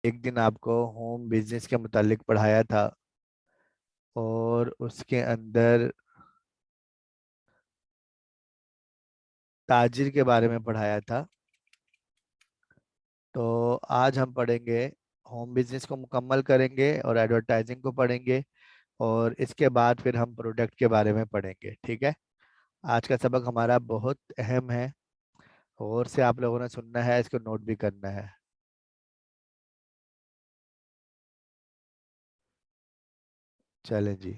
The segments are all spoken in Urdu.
ایک دن آپ کو ہوم بزنس کے متعلق پڑھایا تھا اور اس کے اندر تاجر کے بارے میں پڑھایا تھا. تو آج ہم پڑھیں گے، ہوم بزنس کو مکمل کریں گے اور ایڈورٹائزنگ کو پڑھیں گے، اور اس کے بعد پھر ہم پروڈکٹ کے بارے میں پڑھیں گے. ٹھیک ہے؟ آج کا سبق ہمارا بہت اہم ہے، غور سے آپ لوگوں نے سننا ہے، اس کو نوٹ بھی کرنا ہے. چلیں جی.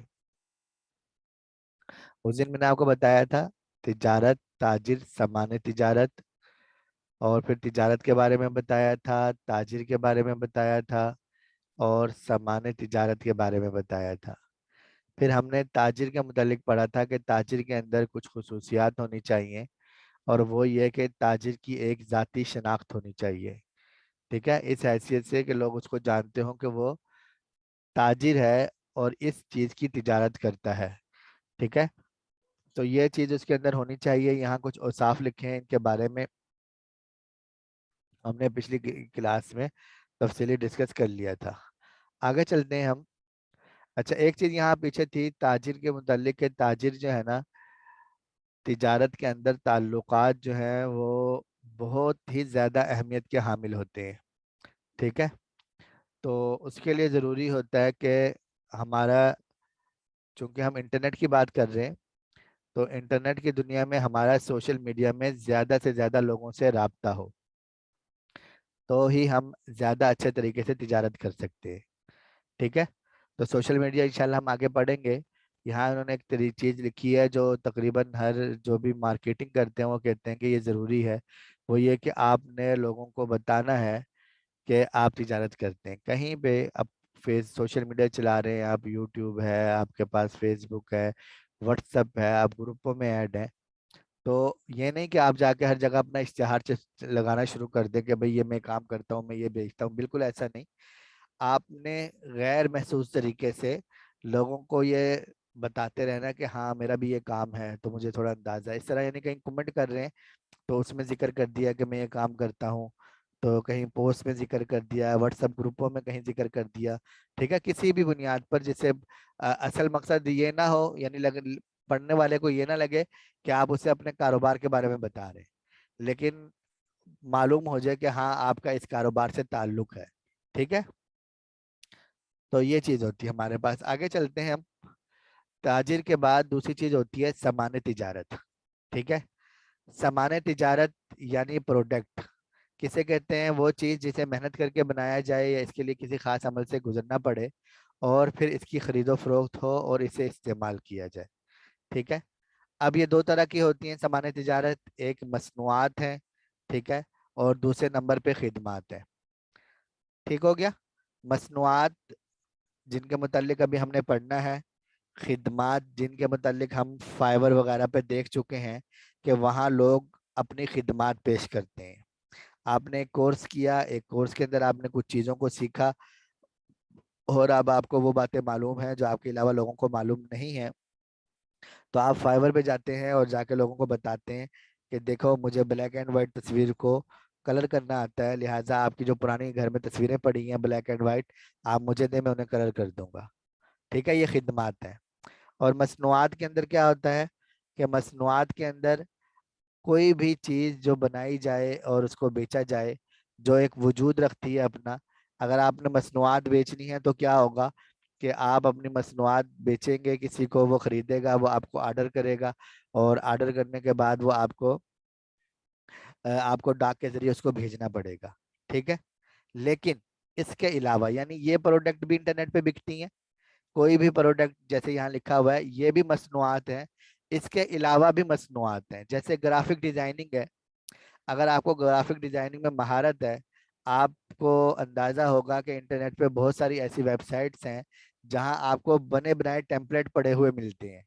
اس دن میں نے آپ کو بتایا تھا تجارت، تاجر، سامان تجارت، اور پھر تجارت کے بارے میں بتایا تھا، تاجر کے بارے میں بتایا تھا، اور سامان تجارت کے بارے میں بتایا تھا. پھر ہم نے تاجر کے متعلق پڑھا تھا کہ تاجر کے اندر کچھ خصوصیات ہونی چاہیے، اور وہ یہ کہ تاجر کی ایک ذاتی شناخت ہونی چاہیے. ٹھیک ہے؟ اس حیثیت سے کہ لوگ اس کو جانتے ہوں کہ وہ تاجر ہے اور اس چیز کی تجارت کرتا ہے. ٹھیک ہے؟ تو یہ چیز اس کے اندر ہونی چاہیے. یہاں کچھ اوصاف لکھے ہیں، ان کے بارے میں ہم نے پچھلی کلاس میں تفصیلی ڈسکس کر لیا تھا. آگے چلتے ہیں ہم. اچھا، ایک چیز یہاں پیچھے تھی تاجر کے متعلق کہ تاجر جو ہے نا، تجارت کے اندر تعلقات جو ہیں وہ بہت ہی زیادہ اہمیت کے حامل ہوتے ہیں. ٹھیک ہے؟ تو اس کے لیے ضروری ہوتا ہے کہ ہمارا، چونکہ ہم انٹرنیٹ کی بات کر رہے ہیں، تو انٹرنیٹ کی دنیا میں ہمارا سوشل میڈیا میں زیادہ سے زیادہ لوگوں سے رابطہ ہو، تو ہی ہم زیادہ اچھے طریقے سے تجارت کر سکتے ہیں. ٹھیک ہے؟ تو سوشل میڈیا انشاءاللہ ہم آگے پڑھیں گے. یہاں انہوں نے ایک چیز لکھی ہے جو تقریباً ہر جو بھی مارکیٹنگ کرتے ہیں وہ کہتے ہیں کہ یہ ضروری ہے. وہ یہ کہ آپ نے لوگوں کو بتانا ہے کہ آپ تجارت کرتے ہیں. کہیں پہ آپ سوشل میڈیا چلا رہے ہیں، آپ یوٹیوب ہے، آپ کے پاس فیس بک ہے، واٹس ایپ ہے، آپ گروپوں میں ایڈ ہیں، تو یہ نہیں کہ آپ جا کے ہر جگہ اپنا اشتہار لگانا شروع کر دیں کہ بھئی یہ میں کام کرتا ہوں، میں یہ بیچتا ہوں. بالکل ایسا نہیں. آپ نے غیر محسوس طریقے سے لوگوں کو یہ بتاتے رہنا کہ ہاں میرا بھی یہ کام ہے تو مجھے تھوڑا اندازہ ہے. اس طرح یعنی کہیں کمنٹ کر رہے ہیں تو اس میں ذکر کر دیا کہ میں یہ کام کرتا ہوں، تو کہیں پوسٹ میں ذکر کر دیا، واٹس ایپ گروپوں میں کہیں ذکر کر دیا. ٹھیک ہے؟ کسی بھی بنیاد پر، جس سے اصل مقصد یہ نہ ہو، یعنی پڑھنے والے کو یہ نہ لگے کہ آپ اسے اپنے کاروبار کے بارے میں بتا رہے ہیں، لیکن معلوم ہو جائے کہ ہاں آپ کا اس کاروبار سے تعلق ہے. ٹھیک ہے؟ تو یہ چیز ہوتی ہے ہمارے پاس. آگے چلتے ہیں ہم. تاجر کے بعد دوسری چیز ہوتی ہے سامان تجارت. ٹھیک ہے؟ سامان تجارت یعنی پروڈکٹ کسے کہتے ہیں؟ وہ چیز جسے محنت کر کے بنایا جائے یا اس کے لیے کسی خاص عمل سے گزرنا پڑے اور پھر اس کی خرید و فروخت ہو اور اسے استعمال کیا جائے. ٹھیک ہے؟ اب یہ دو طرح کی ہوتی ہیں سامان تجارت. ایک مصنوعات ہیں، ٹھیک ہے، اور دوسرے نمبر پہ خدمات ہیں. ٹھیک ہو گیا؟ مصنوعات جن کے متعلق ابھی ہم نے پڑھنا ہے، خدمات جن کے متعلق ہم فائبر وغیرہ پہ دیکھ چکے ہیں کہ وہاں لوگ اپنی خدمات پیش کرتے ہیں. آپ نے ایک کورس کیا، ایک کورس کے اندر آپ نے کچھ چیزوں کو سیکھا، اور اب آپ کو وہ باتیں معلوم ہیں جو آپ کے علاوہ لوگوں کو معلوم نہیں ہیں، تو آپ فائبر پہ جاتے ہیں اور جا کے لوگوں کو بتاتے ہیں کہ دیکھو مجھے بلیک اینڈ وائٹ تصویر کو کلر کرنا آتا ہے، لہٰذا آپ کی جو پرانی گھر میں تصویریں پڑی ہیں بلیک اینڈ وائٹ، آپ مجھے دیں، میں انہیں کلر کر دوں گا. ٹھیک ہے؟ یہ خدمات ہیں. اور مصنوعات کے اندر کیا ہوتا ہے کہ مصنوعات کے اندر کوئی بھی چیز جو بنائی جائے اور اس کو بیچا جائے، جو ایک وجود رکھتی ہے اپنا. اگر آپ نے مصنوعات بیچنی ہے تو کیا ہوگا کہ آپ اپنی مصنوعات بیچیں گے، کسی کو وہ خریدے گا، وہ آپ کو آرڈر کرے گا، اور آرڈر کرنے کے بعد وہ آپ کو ڈاک کے ذریعے اس کو بھیجنا پڑے گا. ٹھیک ہے؟ لیکن اس کے علاوہ یعنی یہ پروڈکٹ بھی انٹرنیٹ پہ بکتی ہیں، کوئی بھی پروڈکٹ جیسے یہاں لکھا ہوا ہے یہ بھی مصنوعات ہیں. اس کے علاوہ بھی مصنوعات ہیں، جیسے گرافک ڈیزائننگ ہے. اگر آپ کو گرافک ڈیزائننگ میں مہارت ہے، آپ کو اندازہ ہوگا کہ انٹرنیٹ پہ بہت ساری ایسی ویب سائٹس ہیں جہاں آپ کو بنے بنائے ٹیمپلیٹ پڑے ہوئے ملتے ہیں.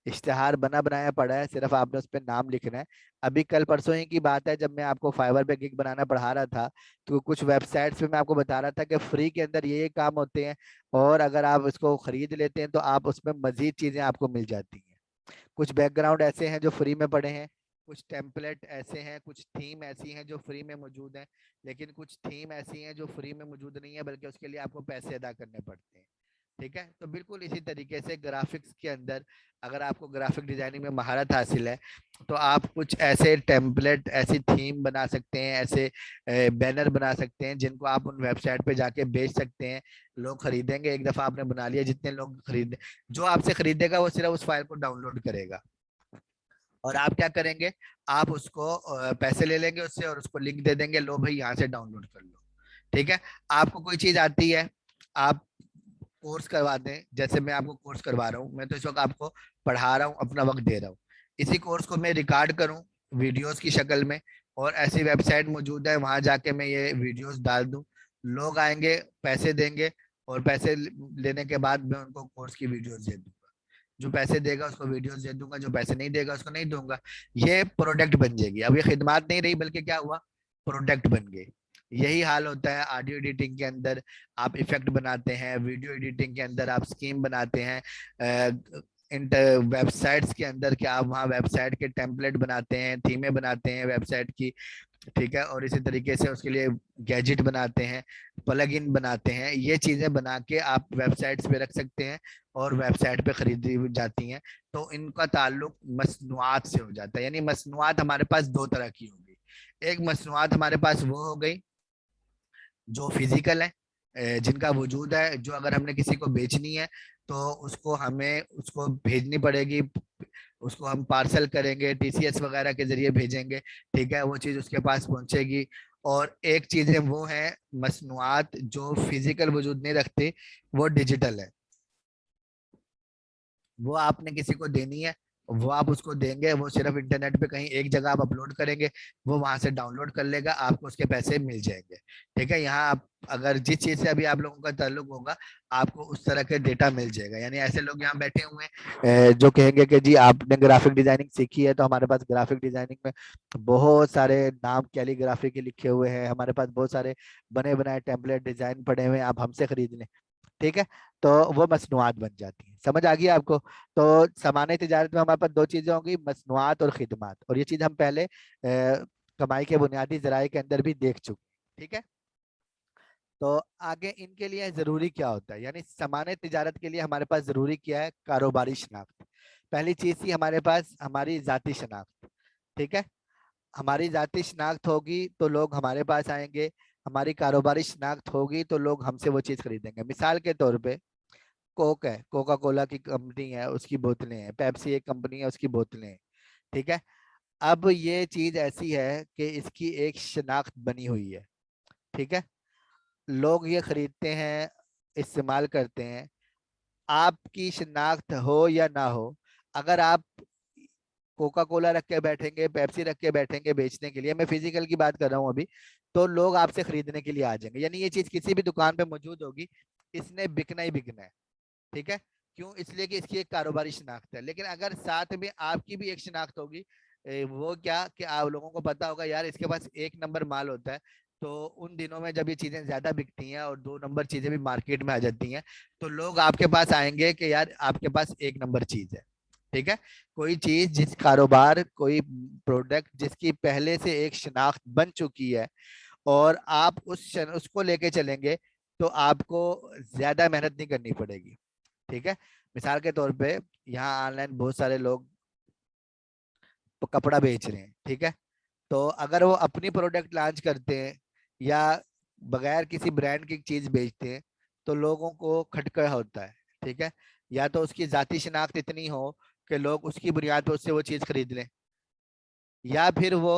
اشتہار بنا بنایا پڑا ہے، صرف آپ نے اس پہ نام لکھنا ہے. ابھی کل پرسوں ہی کی بات ہے، جب میں آپ کو فائبر پہ گگ بنانا پڑھا رہا تھا تو کچھ ویب سائٹس پہ میں آپ کو بتا رہا تھا کہ فری کے اندر یہ کام ہوتے ہیں، اور اگر آپ اس کو خرید لیتے ہیں تو آپ اس میں مزید چیزیں آپ کو مل جاتی ہیں. کچھ بیک گراؤنڈ ایسے ہیں جو فری میں پڑے ہیں، کچھ ٹیمپلیٹ ایسے ہیں، کچھ تھیم ایسی ہیں جو فری میں موجود ہیں، لیکن کچھ تھیم ایسی ہیں جو فری میں موجود نہیں ہے بلکہ اس کے لیے آپ کو پیسے ادا کرنے پڑتے ہیں. ٹھیک ہے. تو بالکل اسی طریقے سے گرافکس کے اندر اگر آپ کو گرافک ڈیزائننگ میں مہارت حاصل ہے تو آپ کچھ ایسے ٹیمپلیٹ، ایسی تھیم بنا سکتے ہیں، ایسے بینر بنا سکتے ہیں جن کو آپ ان ویب سائٹ پہ جا کے بیچ سکتے ہیں. لوگ خریدیں گے. ایک دفعہ آپ نے بنا لیا، جتنے لوگ خریدیں، جو آپ سے خریدے گا وہ صرف اس فائل کو ڈاؤن لوڈ کرے گا اور آپ کیا کریں گے، آپ اس کو پیسے لے لیں گے اس سے اور اس کو لنک دے دیں گے، لو بھائی یہاں سے ڈاؤن لوڈ کر لو. ٹھیک ہے. آپ کو کوئی چیز آتی ہے، آپ کورس کروا دیں. جیسے میں آپ کو کورس کروا رہا ہوں، میں تو اس وقت آپ کو پڑھا رہا ہوں، اپنا وقت دے رہا ہوں. اسی کورس کو میں ریکارڈ کروں ویڈیوز کی شکل میں، اور ایسی ویب سائٹ موجود ہے وہاں جا کے میں یہ ویڈیوز ڈال دوں. لوگ آئیں گے، پیسے دیں گے، اور پیسے لینے کے بعد میں ان کو کورس کی ویڈیوز دے دوں گا. جو پیسے دے گا اس کو ویڈیوز دے دوں گا، جو پیسے نہیں دے گا اس کو نہیں دوں گا. یہ پروڈکٹ بن جائے گی. اب یہ خدمات نہیں رہی بلکہ کیا ہوا، پروڈکٹ بن گئے. یہی حال ہوتا ہے آڈیو ایڈیٹنگ کے اندر. آپ ایفیکٹ بناتے ہیں، ویڈیو ایڈیٹنگ کے اندر آپ اسکیم بناتے ہیں، ویب سائٹس کے اندر کیا آپ وہاں ویب سائٹ کے ٹیمپلیٹ بناتے ہیں، تھیمیں بناتے ہیں ویب سائٹ کی. ٹھیک ہے. اور اسی طریقے سے اس کے لیے گیجٹ بناتے ہیں، پلگ ان بناتے ہیں. یہ چیزیں بنا کے آپ ویب سائٹس پہ رکھ سکتے ہیں اور ویب سائٹ پہ خریدی جاتی ہیں. تو ان کا تعلق مصنوعات سے ہو جاتا ہے. یعنی مصنوعات ہمارے پاس دو طرح کی ہوگی. ایک مصنوعات ہمارے پاس وہ ہو گئی جو فزیکل ہے، جن کا وجود ہے، جو اگر ہم نے کسی کو بیچنی ہے تو اس کو ہمیں اس کو بھیجنی پڑے گی. اس کو ہم پارسل کریں گے، ٹی سی ایس وغیرہ کے ذریعے بھیجیں گے. ٹھیک ہے. وہ چیز اس کے پاس پہنچے گی. اور ایک چیزیں وہ ہیں مصنوعات جو فزیکل وجود نہیں رکھتی، وہ ڈیجیٹل ہے. وہ آپ نے کسی کو دینی ہے، وہ آپ اس کو دیں گے، وہ صرف انٹرنیٹ پہ کہیں ایک جگہ آپ اپلوڈ کریں گے، وہ وہاں سے ڈاؤن لوڈ کر لے گا، آپ کو اس کے پیسے مل جائیں گے. ٹھیک ہے. یہاں آپ اگر جس چیز سے ابھی آپ لوگوں کا تعلق ہوگا آپ کو اس طرح کے ڈیٹا مل جائے گا. یعنی ایسے لوگ یہاں بیٹھے ہوئے ہیں جو کہیں گے کہ جی آپ نے گرافک ڈیزائننگ سیکھی ہے تو ہمارے پاس گرافک ڈیزائننگ میں بہت سارے نام کیلی گرافی کے لکھے ہوئے ہیں، ہمارے پاس بہت سارے بنے بنائے ٹیمپلیٹ ڈیزائن پڑے ہوئے ہیں، آپ ہم سے خرید لیں. ٹھیک ہے. تو وہ مصنوعات بن جاتی ہیں. سمجھ آ گئی آپ کو؟ تو سامان تجارت میں ہمارے پاس دو چیزیں ہوں گی، مصنوعات اور خدمات. اور یہ چیز ہم پہلے کمائی کے بنیادی ذرائع کے اندر بھی دیکھ چکے. ٹھیک ہے. تو آگے ان کے لیے ضروری کیا ہوتا ہے، یعنی سامان تجارت کے لیے ہمارے پاس ضروری کیا ہے، کاروباری شناخت. پہلی چیز تھی ہمارے پاس ہماری ذاتی شناخت. ٹھیک ہے. ہماری ذاتی شناخت ہوگی تو لوگ ہمارے پاس آئیں گے. ہماری کاروباری شناخت ہوگی تو لوگ ہم سے وہ چیز خریدیں گے. مثال کے طور پہ کوک ہے، کوکا کولا کی کمپنی ہے، اس کی بوتلیں ہیں. پیپسی ایک کمپنی ہے، اس کی بوتلیں ہیں. ٹھیک ہے. اب یہ چیز ایسی ہے کہ اس کی ایک شناخت بنی ہوئی ہے. ٹھیک ہے. لوگ یہ خریدتے ہیں، استعمال کرتے ہیں. آپ کی شناخت ہو یا نہ ہو، اگر آپ کوکا کولا رکھ کے بیٹھیں گے، پیپسی رکھ کے بیٹھیں گے بیچنے کے لیے، میں فزیکل کی بات کر رہا ہوں ابھی، تو لوگ آپ سے خریدنے کے لیے آ جائیں گے. یعنی یہ چیز کسی بھی دکان پہ موجود ہوگی، اس نے بکنا ہی بکنا ہے. ٹھیک ہے. کیوں؟ اس لیے کہ اس کی ایک کاروباری شناخت ہے. لیکن اگر ساتھ میں آپ کی بھی ایک شناخت ہوگی، وہ کیا کہ آپ لوگوں کو پتا ہوگا یار اس کے پاس ایک نمبر مال ہوتا ہے. تو ان دنوں میں جب یہ چیزیں زیادہ بکتی ہیں اور دو نمبر چیزیں بھی مارکیٹ میں آ جاتی ہیں تو لوگ آپ کے پاس آئیں گے کہ یار آپ کے پاس ایک نمبر چیز ہے. ٹھیک ہے. کوئی چیز، جس کاروبار، کوئی پروڈکٹ جس کی پہلے سے ایک شناخت بن چکی ہے اور آپ اس کو لے کے چلیں گے تو آپ کو زیادہ محنت نہیں کرنی پڑے گی. ٹھیک ہے. مثال کے طور پہ یہاں آن لائن بہت سارے لوگ کپڑا بیچ رہے ہیں. ٹھیک ہے. تو اگر وہ اپنی پروڈکٹ لانچ کرتے ہیں یا بغیر کسی برانڈ کی چیز بیچتے ہیں تو لوگوں کو کھٹکا ہوتا ہے. ٹھیک ہے. یا تو اس کی ذاتی شناخت اتنی ہو کہ لوگ اس کی بنیاد پر اس سے وہ چیز خرید لیں، یا پھر وہ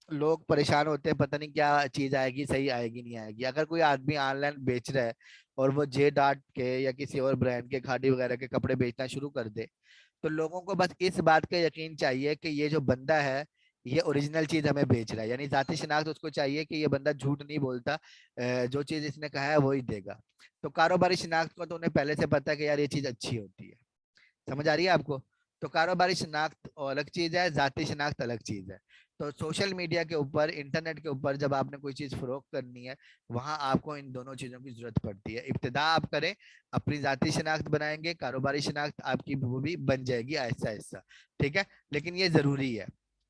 لوگ پریشان ہوتے ہیں پتہ نہیں کیا چیز آئے گی، صحیح آئے گی نہیں آئے گی. اگر کوئی آدمی آن لائن بیچ رہا ہے اور وہ جے ڈاٹ کے یا کسی اور برانڈ کے کھاڑی وغیرہ کے کپڑے بیچنا شروع کر دے تو لوگوں کو بس اس بات کا یقین چاہیے کہ یہ جو بندہ ہے یہ اوریجنل چیز ہمیں بیچ رہا ہے. یعنی ذاتی شناخت اس کو چاہیے کہ یہ بندہ جھوٹ نہیں بولتا، جو چیز اس نے کہا ہے وہی دے گا. تو کاروباری شناخت کو تو انہیں پہلے سے پتا ہے کہ یار یہ چیز اچھی ہوتی ہے. سمجھ آ رہی ہے آپ کو؟ تو کاروباری شناخت الگ چیز ہے، ذاتی شناخت الگ چیز ہے. تو سوشل میڈیا کے اوپر، انٹرنیٹ کے اوپر جب آپ نے کوئی چیز فروخت کرنی ہے وہاں آپ کو ان دونوں چیزوں کی ضرورت پڑتی ہے. ابتدا آپ کریں، اپنی ذاتی شناخت بنائیں گے، کاروباری شناخت آپ کی وہ بھی بن جائے گی آہستہ آہستہ. ٹھیک ہے. لیکن یہ ضروری ہے.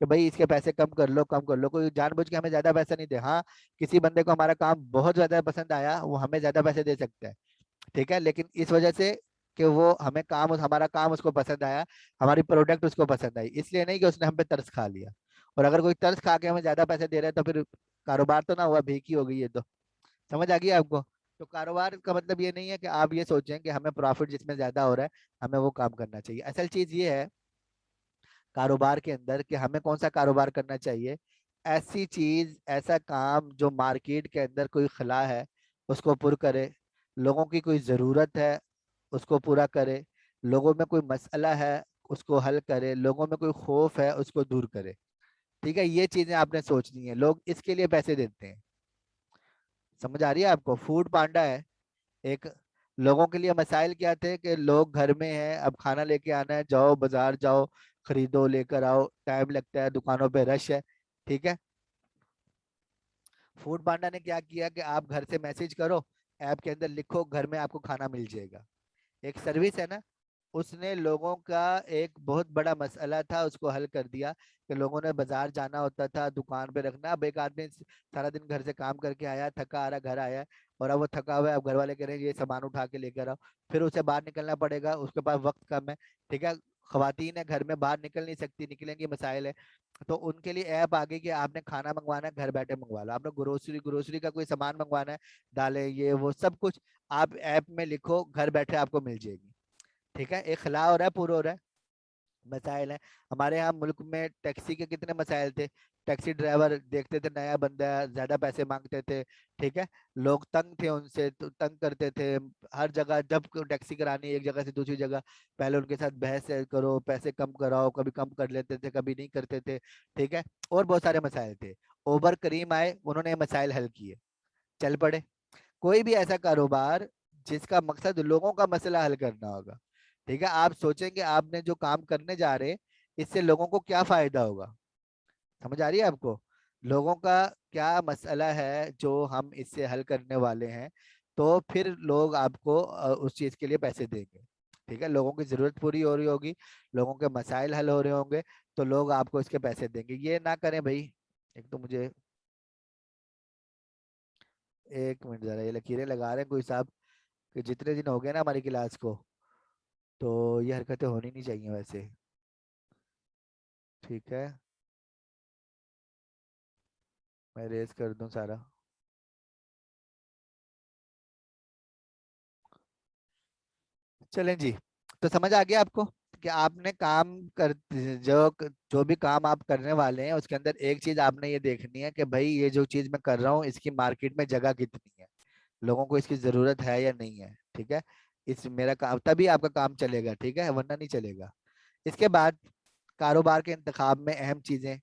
کہ بھائی اس کے پیسے کم کر لو کم کر لو، کوئی جان بوجھ کے ہمیں زیادہ پیسہ نہیں دے. ہاں کسی بندے کو ہمارا کام بہت زیادہ پسند آیا وہ ہمیں زیادہ پیسے دے سکتا ہے، ٹھیک ہے، لیکن اس وجہ سے کہ وہ ہمیں کام ہمارا کام اس کو پسند آیا، ہماری پروڈکٹ اس کو پسند آئی، اس لیے نہیں کہ اس نے ہم پہ ترس کھا لیا. اور اگر کوئی ترس کھا کے ہمیں زیادہ پیسے دے رہا ہے تو پھر کاروبار تو نہ ہوا، بھیک ہی ہو گئی. یہ تو سمجھ آ گئی آپ کو. تو کاروبار کا مطلب یہ نہیں ہے کہ آپ یہ سوچیں کہ ہمیں پروفٹ جس میں زیادہ ہو رہا ہے ہمیں وہ کام کرنا چاہیے. اصل چیز یہ ہے کاروبار کے اندر کہ ہمیں کون سا کاروبار کرنا چاہیے. ایسی چیز ایسا کام جو مارکیٹ کے اندر کوئی خلا ہے اس کو پر کرے، لوگوں کی کوئی ضرورت ہے اس کو پورا کرے، لوگوں میں کوئی مسئلہ ہے اس کو حل کرے، لوگوں میں کوئی خوف ہے اس کو دور کرے. ٹھیک ہے، یہ چیزیں آپ نے سوچنی ہے. لوگ اس کے لیے پیسے دیتے ہیں. سمجھ آ رہی ہے آپ کو. فوڈ پانڈا ہے ایک، لوگوں کے لیے مسائل کیا تھے کہ لوگ گھر میں ہیں، اب کھانا لے کے آنا ہے، جاؤ بازار جاؤ خریدو لے کر آؤ، ٹائم لگتا ہے، دکانوں پہ رش ہے. ٹھیک ہے، فوڈ پانڈا نے کیا کیا کہ آپ گھر سے میسج کرو، ایپ کے اندر لکھو، گھر میں آپ کو کھانا مل جائے گا. ایک سروس ہے نا، اس نے لوگوں کا ایک بہت بڑا مسئلہ تھا اس کو حل کر دیا کہ لوگوں نے بازار جانا ہوتا تھا، دکان پہ رکھنا. اب ایک آدمی سارا دن گھر سے کام کر کے آیا، تھکا آ رہا گھر آیا اور اب وہ تھکا ہوا ہے، اب گھر والے کہہ رہے ہیں یہ سامان اٹھا کے لے کر آؤ، پھر اسے باہر نکلنا پڑے گا، اس کے پاس وقت کم ہے. ٹھیک ہے، خواتین ہے گھر میں باہر نکل نہیں سکتی، نکلیں گی مسائل ہے. تو ان کے لیے ایپ آ گئی کہ آپ نے کھانا منگوانا ہے گھر بیٹھے منگوا لو، آپ نے گروسری کا کوئی سامان منگوانا ہے، دالیں یہ وہ سب کچھ آپ ایپ میں لکھو، گھر بیٹھے آپ کو مل جائے گی. ٹھیک ہے، ایک خلا ہو رہا ہے پورا ہو رہا ہے. مسائل ہیں ہمارے یہاں ملک میں. ٹیکسی کے کتنے مسائل تھے، ٹیکسی ڈرائیور دیکھتے تھے نیا بندہ ہے زیادہ پیسے مانگتے تھے. ٹھیک ہے، لوگ تنگ تھے ان سے، تنگ کرتے تھے ہر جگہ. جب ٹیکسی کرانی ایک جگہ سے دوسری جگہ پہلے ان کے ساتھ بحث کرو، پیسے کم کراؤ، کبھی کم کر لیتے تھے کبھی نہیں کرتے تھے. ٹھیک ہے، اور بہت سارے مسائل تھے. اوبر کریم آئے، انہوں نے یہ مسائل حل کیے، چل پڑے. کوئی بھی ایسا کاروبار جس کا مقصد لوگوں کا مسئلہ حل کرنا ہوگا. ٹھیک ہے، آپ سوچیں کہ آپ نے جو کام کرنے جا رہے اس سے لوگوں کو کیا فائدہ ہوگا. سمجھ آ رہی ہے آپ کو. لوگوں کا کیا مسئلہ ہے جو ہم اس سے حل کرنے والے ہیں، تو پھر لوگ آپ کو اس چیز کے لیے پیسے دیں گے. ٹھیک ہے، لوگوں کی ضرورت پوری ہو رہی ہوگی، لوگوں کے مسائل حل ہو رہے ہوں گے تو لوگ آپ کو اس کے پیسے دیں گے. یہ نہ کریں بھائی. ایک تو مجھے ایک منٹ ذرا، یہ لکیریں لگا رہے ہیں کوئی صاحب کہ جتنے دن ہو گئے نا ہماری کلاس کو تو یہ حرکتیں ہونی نہیں چاہیے ویسے. ٹھیک ہے، میں ریز کر دوں سارا. چلیں جی، تو سمجھ آ گیا آپ کو کہ آپ نے کام کر جو جو بھی کام آپ کرنے والے ہیں اس کے اندر ایک چیز آپ نے یہ دیکھنی ہے کہ بھائی یہ جو چیز میں کر رہا ہوں اس کی مارکیٹ میں جگہ کتنی ہے، لوگوں کو اس کی ضرورت ہے یا نہیں ہے. ٹھیک ہے، اس میرا کام تبھی آپ کا کام چلے گا. ٹھیک ہے، ورنہ نہیں چلے گا. اس کے بعد کاروبار کے انتخاب میں اہم چیزیں،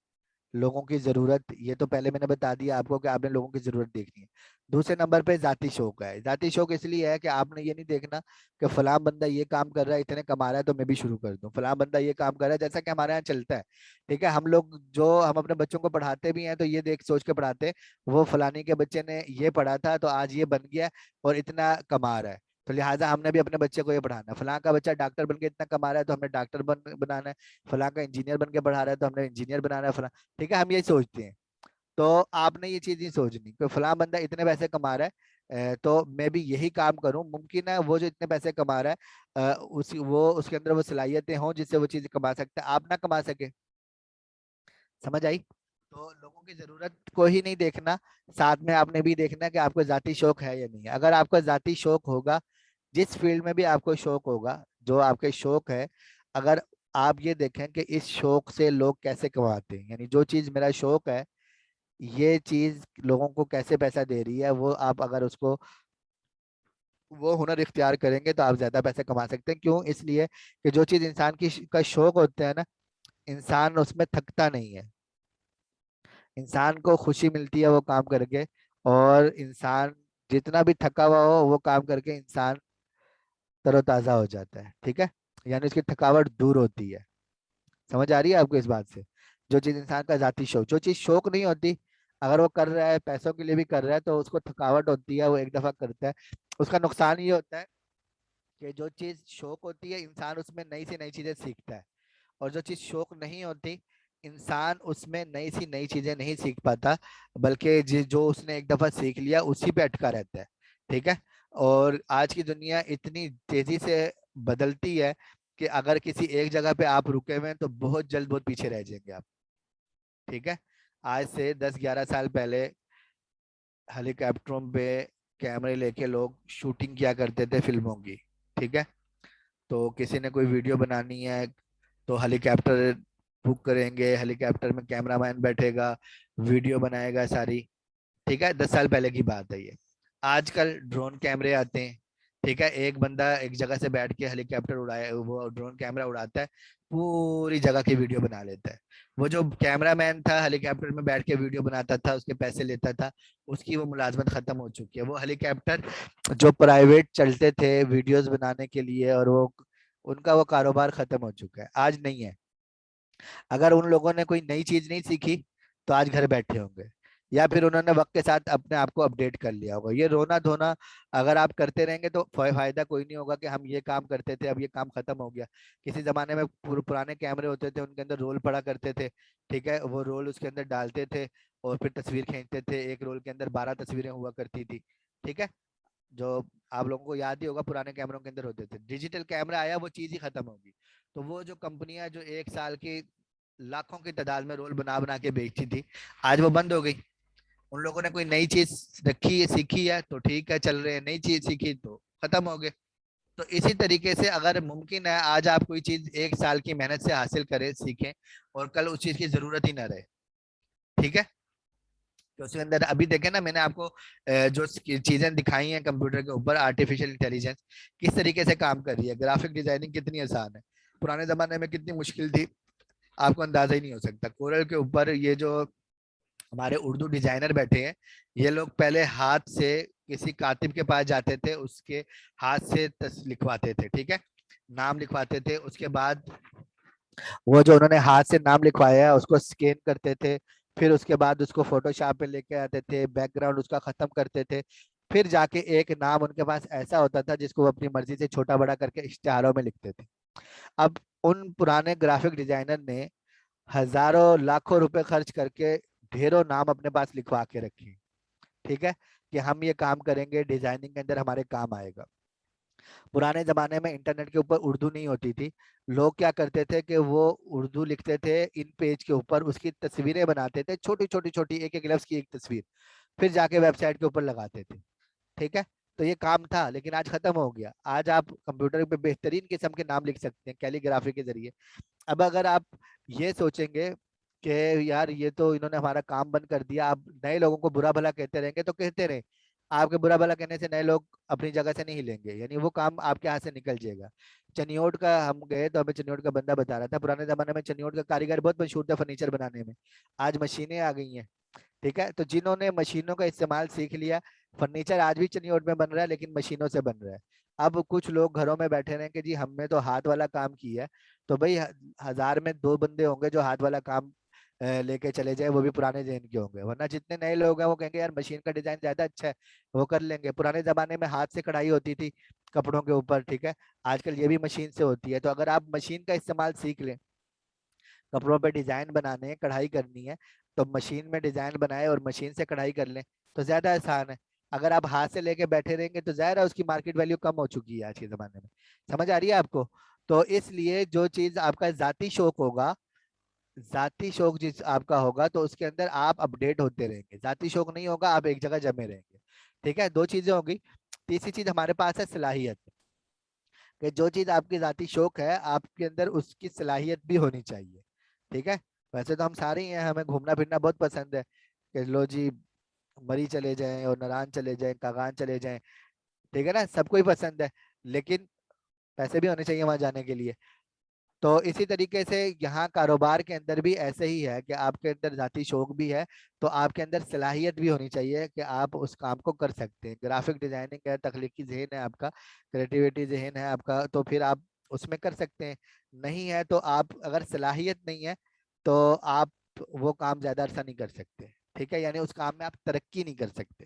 لوگوں کی ضرورت. یہ تو پہلے میں نے بتا دیا آپ کو کہ آپ نے لوگوں کی ضرورت دیکھنی ہے. دوسرے نمبر پہ ذاتی شوق ہے. ذاتی شوق اس لیے ہے کہ آپ نے یہ نہیں دیکھنا کہ فلاں بندہ یہ کام کر رہا ہے اتنے کما رہا ہے تو میں بھی شروع کر دوں، فلاں بندہ یہ کام کر رہا ہے جیسا کہ ہمارے یہاں چلتا ہے. ٹھیک ہے، ہم لوگ جو ہم اپنے بچوں کو پڑھاتے بھی ہیں تو یہ دیکھ سوچ کے پڑھاتے ہیں وہ فلانی کے بچے نے یہ پڑھا تھا تو آج یہ بن گیا اور اتنا کما رہا ہے، تو لہٰذا ہم نے بھی اپنے بچے کو یہ پڑھانا ہے. فلاں کا بچہ ڈاکٹر بن کے اتنا کما رہا ہے تو ہمیں ڈاکٹر بنانا ہے. فلاں کا انجینئر بن کے پڑھا رہا ہے تو ہم نے انجینئر بنانا ہے. فلاں. ٹھیک ہے، ہم یہ سوچتے ہیں. تو آپ نے یہ چیز نہیں سوچنی کہ فلاں بندہ اتنے پیسے کما رہا ہے تو میں بھی یہی کام کروں. ممکن ہے وہ جو اتنے پیسے کما رہا ہے اس کے اندر وہ صلاحیتیں ہوں جس سے وہ چیز کما سکتا ہے، آپ نہ کما سکے. سمجھ آئی. تو لوگوں کی ضرورت کو ہی نہیں دیکھنا، ساتھ میں آپ نے بھی دیکھنا کہ آپ کو ذاتی شوق ہے یا نہیں ہے. اگر آپ کا ذاتی شوق ہوگا، جس فیلڈ میں بھی آپ کو شوق ہوگا، جو آپ کے شوق ہے، اگر آپ یہ دیکھیں کہ اس شوق سے لوگ کیسے کماتے ہیں، یعنی جو چیز میرا شوق ہے یہ چیز لوگوں کو کیسے پیسہ دے رہی ہے، وہ آپ اگر اس کو وہ ہنر اختیار کریں گے تو آپ زیادہ پیسے کما سکتے ہیں. کیوں؟ اس لیے کہ جو چیز انسان کا شوق ہوتا ہے نا، انسان اس میں تھکتا نہیں ہے. انسان کو خوشی ملتی ہے وہ کام کر کے، اور انسان جتنا بھی تھکا ہوا ہو وہ کام کر کے انسان تر و تازہ ہو جاتا ہے. ٹھیک ہے، یعنی اس کی تھکاوٹ دور ہوتی ہے. سمجھ آ رہی ہے آپ کو اس بات سے. جو چیز انسان کا ذاتی شوق، جو چیز شوق نہیں ہوتی اگر وہ کر رہا ہے پیسوں کے لیے بھی کر رہا ہے تو اس کو تھکاوٹ ہوتی ہے، وہ ایک دفعہ کرتا ہے. اس کا نقصان یہ ہوتا ہے کہ جو چیز شوق ہوتی ہے انسان اس میں نئی سے نئی چیزیں سیکھتا ہے، اور جو چیز شوق نہیں ہوتی انسان اس میں نئی چیزیں نہیں سیکھ پاتا، بلکہ جو اس نے ایک دفعہ سیکھ لیا اسی پہ اٹکا رہتا ہے. ٹھیک ہے. اور آج کی دنیا اتنی تیزی سے بدلتی ہے کہ اگر کسی ایک جگہ پہ آپ رکے ہوئے ہیں تو بہت جلد بہت پیچھے رہ جائیں گے آپ. ٹھیک ہے. آج سے 10-11 سال پہلے ہیلی کاپٹروں پہ کیمرے لے کے لوگ شوٹنگ کیا کرتے تھے فلموں کی. ٹھیک ہے. تو کسی نے کوئی ویڈیو بنانی ہے تو ہیلی کاپٹر بک کریں گے، ہیلی کاپٹر میں کیمرہ مین بیٹھے گا، ویڈیو بنائے گا ساری. ٹھیک ہے. 10 سال پہلے کی بات ہے یہ. آج کل ڈرون کیمرے آتے ہیں. ٹھیک ہے. ایک بندہ ایک جگہ سے بیٹھ کے ہیلی کاپٹر اڑائے، وہ ڈرون کیمرہ اڑاتا ہے، پوری جگہ کی ویڈیو بنا لیتا ہے. وہ جو کیمرہ مین تھا ہیلی کاپٹر میں بیٹھ کے ویڈیو بناتا تھا، اس کے پیسے لیتا تھا، اس کی وہ ملازمت ختم ہو چکی ہے. وہ ہیلی کاپٹر جو پرائیویٹ چلتے تھے ویڈیوز بنانے کے لیے، اور وہ ان کا وہ کاروبار ختم ہو چکا ہے، آج نہیں ہے. اگر ان لوگوں نے کوئی نئی چیز نہیں سیکھی تو آج گھر بیٹھے ہوں گے، یا پھر انہوں نے وقت کے ساتھ اپنے آپ کو اپڈیٹ کر لیا ہوگا. یہ رونا دھونا اگر آپ کرتے رہیں گے تو فائدہ کوئی نہیں ہوگا کہ ہم یہ کام کرتے تھے اب یہ کام ختم ہو گیا. کسی زمانے میں پرانے کیمرے ہوتے تھے، ان کے اندر رول پڑا کرتے تھے. ٹھیک ہے. وہ رول اس کے اندر ڈالتے تھے اور پھر تصویر کھینچتے تھے. ایک رول کے اندر 12 تصویریں ہوا کرتی تھی. ٹھیک ہے. جو آپ لوگوں کو یاد ہی ہوگا پرانے کیمروں کے اندر ہوتے تھے. ڈیجیٹل کیمرہ آیا وہ چیز ہی ختم ہوگی. تو وہ جو کمپنیاں جو ایک سال کی لاکھوں کی تعداد میں رول بنا بنا کے بیچتی تھی، آج وہ بند ہو گئی. ان لوگوں نے کوئی نئی چیز رکھی ہے، سیکھی ہے تو ٹھیک ہے چل رہے ہیں، نئی چیز سیکھی تو ختم ہو گئے. تو اسی طریقے سے اگر ممکن ہے آج آپ کوئی چیز 1 سال کی محنت سے حاصل کریں، سیکھیں، اور کل اس چیز کی ضرورت ہی نہ رہے. ٹھیک ہے. تو اس کے اندر ابھی دیکھیں نا، میں نے آپ کو جو چیزیں دکھائی ہیں کمپیوٹر کے اوپر، آرٹیفیشیل انٹیلیجنس کس طریقے سے کام کر رہی ہے، گرافک ڈیزائننگ کتنی آسان ہے. پرانے زمانے میں کتنی مشکل تھی، آپ کو اندازہ ہی نہیں ہو سکتا. کورل کے اوپر یہ جو ہمارے اردو ڈیزائنر بیٹھے ہیں، یہ لوگ پہلے ہاتھ سے کسی کاتب کے پاس جاتے تھے، اس کے ہاتھ سے لکھواتے تھے. ٹھیک ہے. نام لکھواتے تھے. اس کے بعد وہ جو انہوں نے ہاتھ سے نام لکھوایا ہے اس کو اسکین کرتے تھے. پھر اس کے بعد اس کو فوٹو شاپ پہ لے کے آتے تھے، بیک گراؤنڈ اس کا ختم کرتے تھے. پھر جا کے ایک نام ان کے پاس ایسا ہوتا تھا جس کو وہ اپنی مرضی سے چھوٹا بڑا کر کے اشتہاروں میں لکھتے تھے. اب ان پرانے گرافک ڈیزائنر نے ہزاروں لاکھوں روپے خرچ کر کے ڈھیروں نام اپنے پاس لکھوا کے رکھے. ٹھیک ہے. کہ ہم یہ کام کریں گے، ڈیزائننگ کے اندر ہمارے کام آئے گا. پرانے زمانے میں انٹرنیٹ کے اوپر اردو نہیں ہوتی تھی. لوگ کیا کرتے تھے کہ وہ اردو لکھتے تھے ان پیج کے اوپر، اس کی تصویریں بناتے تھے، چھوٹی چھوٹی چھوٹی ایک ایک لفظ کی ایک تصویر، پھر جا کے ویب سائٹ کے اوپر لگاتے تھے. ٹھیک ہے. تو یہ کام تھا لیکن آج ختم ہو گیا. آج آپ کمپیوٹر پہ بہترین قسم کے نام لکھ سکتے ہیں کیلی گرافی کے ذریعے. اب اگر آپ یہ سوچیں گے کہ یار یہ تو انہوں نے ہمارا کام بند کر دیا، آپ نئے لوگوں کو برا بھلا کہتے رہیں گے تو کہتے رہیں. آپ کے برا بھلا کہنے سے نئے لوگ اپنی جگہ سے نہیں ہلیں گے، یعنی وہ کام آپ کے ہاتھ سے نکل جائے گا. چنیوٹ کا ہم گئے تو ہمیں چنیوٹ کا بندہ بتا رہا تھا پرانے زمانے میں چنیوٹ کا کاریگر بہت مشہور تھا فرنیچر بنانے میں. آج مشینیں آ گئی ہیں. ٹھیک ہے. تو جنہوں نے مشینوں کا استعمال سیکھ لیا، فرنیچر آج بھی چنیوٹ میں بن رہا ہے لیکن مشینوں سے بن رہا ہے. اب کچھ لوگ گھروں میں بیٹھے رہے کہ جی ہم نے تو ہاتھ والا کام کیا ہے. تو بھائی 1000 میں 2 بندے ہوں گے جو ہاتھ والا کام لے کے چلے جائے، وہ بھی پرانے ذہن کے ہوں گے. ورنہ جتنے نئے لوگ ہیں وہ کہیں گے یار مشین کا ڈیزائن زیادہ اچھا ہے، وہ کر لیں گے. پرانے زمانے میں ہاتھ سے کڑھائی ہوتی تھی کپڑوں کے اوپر. ٹھیک ہے. آج کل یہ بھی مشین سے ہوتی ہے. تو اگر آپ مشین کا استعمال سیکھ لیں، کپڑوں پہ ڈیزائن بنانے ہیں، کڑھائی کرنی ہے، تو مشین میں ڈیزائن بنائے اور مشین سے کڑھائی کر لیں تو زیادہ آسان ہے. اگر آپ ہاتھ سے لے کے بیٹھے رہیں گے تو ظاہر ہے اس کی مارکیٹ ویلیو کم ہو چکی ہے آج کے زمانے میں. سمجھ آ رہی ہے آپ کو؟ تو اس لیے جو چیز آپ کا ذاتی شوق ہوگا، ذاتی شوق جس آپ کا ہوگا تو اس کے اندر آپ اپڈیٹ ہوتے رہیں گے. ذاتی شوق نہیں ہوگا آپ ایک جگہ جمے رہیں گے. ٹھیک ہے. 2 چیزیں ہوگی. تیسری چیز ہمارے پاس ہے صلاحیت، کہ جو چیز آپ کی ذاتی شوق ہے آپ کے اندر اس کی صلاحیت بھی ہونی چاہیے. ٹھیک ہے. ویسے تو ہم سارے ہی ہیں، ہمیں گھومنا پھرنا بہت پسند ہے کہ لو جی مری چلے جائیں اور ناران چلے جائیں، کاغان چلے جائیں. ٹھیک ہے نا. سب کو ہی پسند ہے لیکن پیسے بھی ہونے چاہیے وہاں جانے کے لیے. تو اسی طریقے سے یہاں کاروبار کے اندر بھی ایسے ہی ہے کہ آپ کے اندر ذاتی شوق بھی ہے تو آپ کے اندر صلاحیت بھی ہونی چاہیے کہ آپ اس کام کو کر سکتے ہیں. گرافک ڈیزائننگ ہے، تخلیقی ذہن ہے آپ کا، کریٹیوٹی ذہن ہے آپ کا، تو پھر آپ اس میں کر سکتے ہیں. نہیں ہے تو آپ اگر صلاحیت نہیں ہے تو آپ وہ کام زیادہ عرصہ نہیں کر سکتے. ٹھیک ہے. یعنی اس کام میں آپ ترقی نہیں کر سکتے.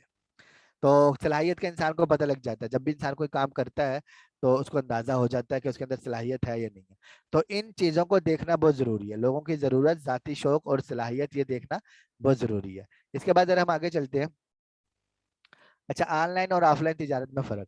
تو صلاحیت کا انسان کو پتہ لگ جاتا ہے، جب بھی انسان کوئی کام کرتا ہے تو اس کو اندازہ ہو جاتا ہے کہ اس کے اندر صلاحیت ہے یا نہیں ہے. تو ان چیزوں کو دیکھنا بہت ضروری ہے، لوگوں کی ضرورت، ذاتی شوق اور صلاحیت، یہ دیکھنا بہت ضروری ہے. اس کے بعد اگر ہم آگے چلتے ہیں، اچھا آن لائن اور آف لائن تجارت میں فرق.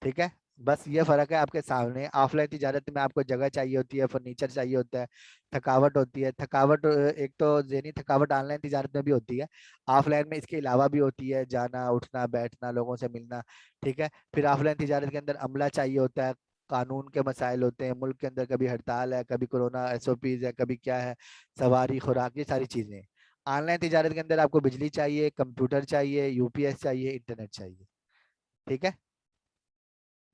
ٹھیک ہے، بس یہ فرق ہے آپ کے سامنے. آف لائن تجارت میں آپ کو جگہ چاہیے ہوتی ہے، فرنیچر چاہیے ہوتا ہے، تھکاوٹ ہوتی ہے. تھکاوٹ ایک تو ذہنی تھکاوٹ آن لائن تجارت میں بھی ہوتی ہے، آف لائن میں اس کے علاوہ بھی ہوتی ہے، جانا اٹھنا بیٹھنا لوگوں سے ملنا. ٹھیک ہے، پھر آف لائن تجارت کے اندر عملہ چاہیے ہوتا ہے، قانون کے مسائل ہوتے ہیں، ملک کے اندر کبھی ہڑتال ہے، کبھی کورونا SOPs ہے، کبھی کیا ہے، سواری خوراک، یہ ساری چیزیں. آن لائن تجارت کے اندر آپ کو بجلی چاہیے، کمپیوٹر چاہیے، UPS چاہیے، انٹرنیٹ چاہیے. ٹھیک ہے،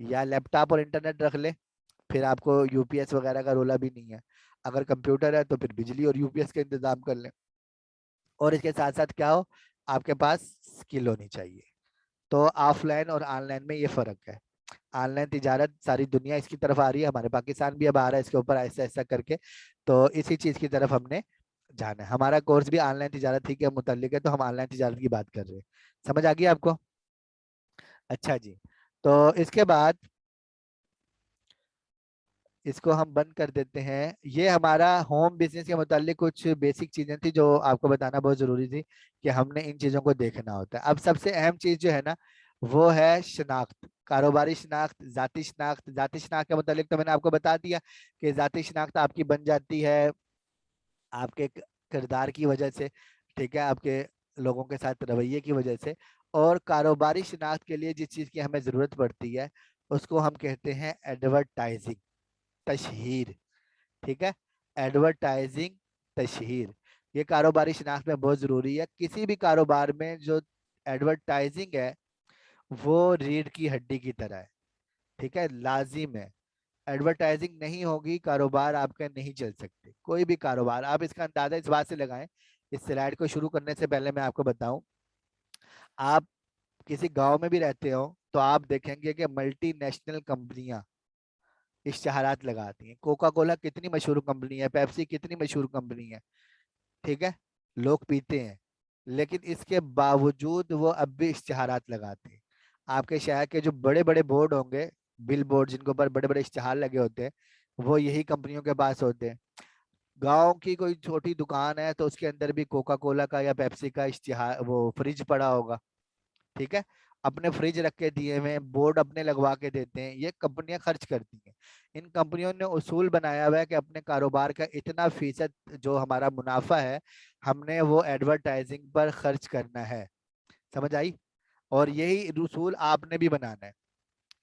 یا لیپ ٹاپ اور انٹرنیٹ رکھ لیں، پھر آپ کو UPS وغیرہ کا رولا بھی نہیں ہے. اگر کمپیوٹر ہے تو پھر بجلی اور UPS کا انتظام کر لیں. اور اس کے ساتھ ساتھ کیا ہو، آپ کے پاس اسکل ہونی چاہیے. تو آف لائن اور آن لائن میں یہ فرق ہے. آن لائن تجارت ساری دنیا اس کی طرف آ رہی ہے، ہمارے پاکستان بھی اب آ رہا ہے اس کے اوپر ایسا ایسا کر کے. تو اسی چیز کی طرف ہم نے جانا ہے. ہمارا کورس بھی آن لائن تجارت ہی کے متعلق ہے، تو ہم آن لائن تجارت کی بات کر رہے ہیں. سمجھ آ گئی آپ کو؟ اچھا جی، تو اس کے بعد اس کو ہم بند کر دیتے ہیں. یہ ہمارا ہوم بزنس کے متعلق کچھ بیسک چیزیں تھی جو آپ کو بتانا بہت ضروری تھی کہ ہم نے ان چیزوں کو دیکھنا ہوتا ہے. اب سب سے اہم چیز جو ہے نا وہ ہے شناخت، کاروباری شناخت، ذاتی شناخت. ذاتی شناخت کے متعلق تو میں نے آپ کو بتا دیا کہ ذاتی شناخت آپ کی بن جاتی ہے آپ کے کردار کی وجہ سے. ٹھیک ہے، آپ کے لوگوں کے ساتھ رویے کی وجہ سے. اور کاروباری شناخت کے لیے جس چیز کی ہمیں ضرورت پڑتی ہے اس کو ہم کہتے ہیں ایڈورٹائزنگ، تشہیر. ٹھیک ہے، ایڈورٹائزنگ، تشہیر. یہ کاروباری شناخت میں بہت ضروری ہے. کسی بھی کاروبار میں جو ایڈورٹائزنگ ہے وہ ریڑھ کی ہڈی کی طرح ہے. ٹھیک ہے، لازم ہے. ایڈورٹائزنگ نہیں ہوگی کاروبار آپ کے نہیں چل سکتے، کوئی بھی کاروبار. آپ اس کا اندازہ اس بات سے لگائیں، اس سلائڈ کو شروع کرنے سے پہلے میں آپ کو بتاؤں، آپ کسی گاؤں میں بھی رہتے ہو تو آپ دیکھیں گے کہ ملٹی نیشنل کمپنیاں اشتہارات لگاتی ہیں. کوکا کولا کتنی مشہور کمپنی ہے، پیپسی کتنی مشہور کمپنی ہے. ٹھیک ہے، لوگ پیتے ہیں، لیکن اس کے باوجود وہ اب بھی اشتہارات لگاتے ہیں. آپ کے شہر کے جو بڑے بڑے بورڈ ہوں گے، بل بورڈ جن کے اوپر بڑے بڑے اشتہار لگے ہوتے ہیں، وہ یہی کمپنیوں کے پاس ہوتے ہیں. گاؤں کی کوئی چھوٹی دکان ہے تو اس کے اندر بھی کوکا کولا کا یا پیپسی کا اشتہار، وہ فریج پڑا ہوگا. ٹھیک ہے، اپنے فریج رکھ کے دیے ہوئے، بورڈ اپنے لگوا کے دیتے ہیں. یہ کمپنیاں خرچ کرتی ہیں. ان کمپنیوں نے اصول بنایا ہوا ہے کہ اپنے کاروبار کا اتنا فیصد جو ہمارا منافع ہے ہم نے وہ ایڈورٹائزنگ پر خرچ کرنا ہے. سمجھ آئی؟ اور یہی اصول آپ نے بھی بنانا ہے.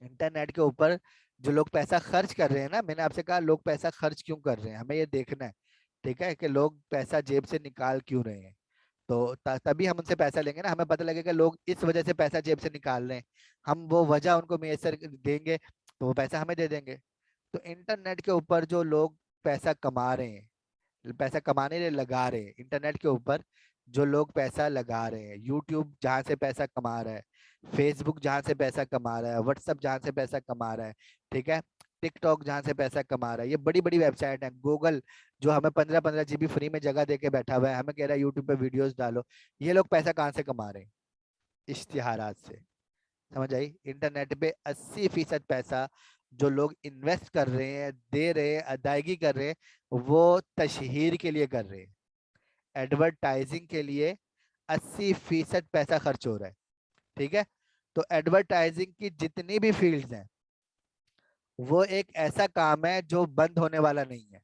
انٹرنیٹ کے اوپر جو لوگ پیسہ خرچ کر رہے ہیں نا، میں نے آپ سے کہا لوگ پیسہ خرچ کیوں کر رہے ہیں، ہمیں یہ دیکھنا ہے. ٹھیک ہے، کہ لوگ پیسہ جیب سے نکال کیوں رہے ہیں. تو تبھی ہم ان سے پیسہ لیں گے نا، ہمیں پتہ لگے کہ لوگ اس وجہ سے پیسہ جیب سے نکال رہے ہیں. ہم وہ وجہ ان کو میسر دیں گے تو وہ پیسہ ہمیں دے دیں گے. تو انٹرنیٹ کے اوپر جو لوگ پیسہ کما رہے ہیں، پیسہ کمانے لیے لگا رہے ہیں، انٹرنیٹ کے اوپر جو لوگ پیسہ لگا رہے ہیں، یوٹیوب جہاں سے پیسہ کما رہا ہے، فیس بک جہاں سے پیسہ کما رہا ہے، واٹس ایپ جہاں سے پیسہ کما رہا ہے. ٹھیک ہے، ٹک ٹاک جہاں سے پیسہ کما رہا ہے، یہ بڑی بڑی ویب سائٹ ہیں. گوگل جو ہمیں 15 15 GB فری میں جگہ دے کے بیٹھا ہوا ہے، ہمیں کہہ رہا ہے یوٹیوب پہ ویڈیوز ڈالو. یہ لوگ پیسہ کہاں سے کما رہے ہیں؟ اشتہارات سے. سمجھ آئی؟ انٹرنیٹ پہ 80% پیسہ جو لوگ انویسٹ کر رہے ہیں، دے رہے ہیں، ادائیگی کر رہے ہیں، وہ تشہیر کے لیے کر رہے ہیں. ایڈورٹائزنگ کے لیے 80% پیسہ خرچ ہو رہا ہے. ٹھیک ہے، تو ایڈورٹائزنگ کی جتنی بھی فیلڈز ہیں وہ ایک ایسا کام ہے جو بند ہونے والا نہیں ہے.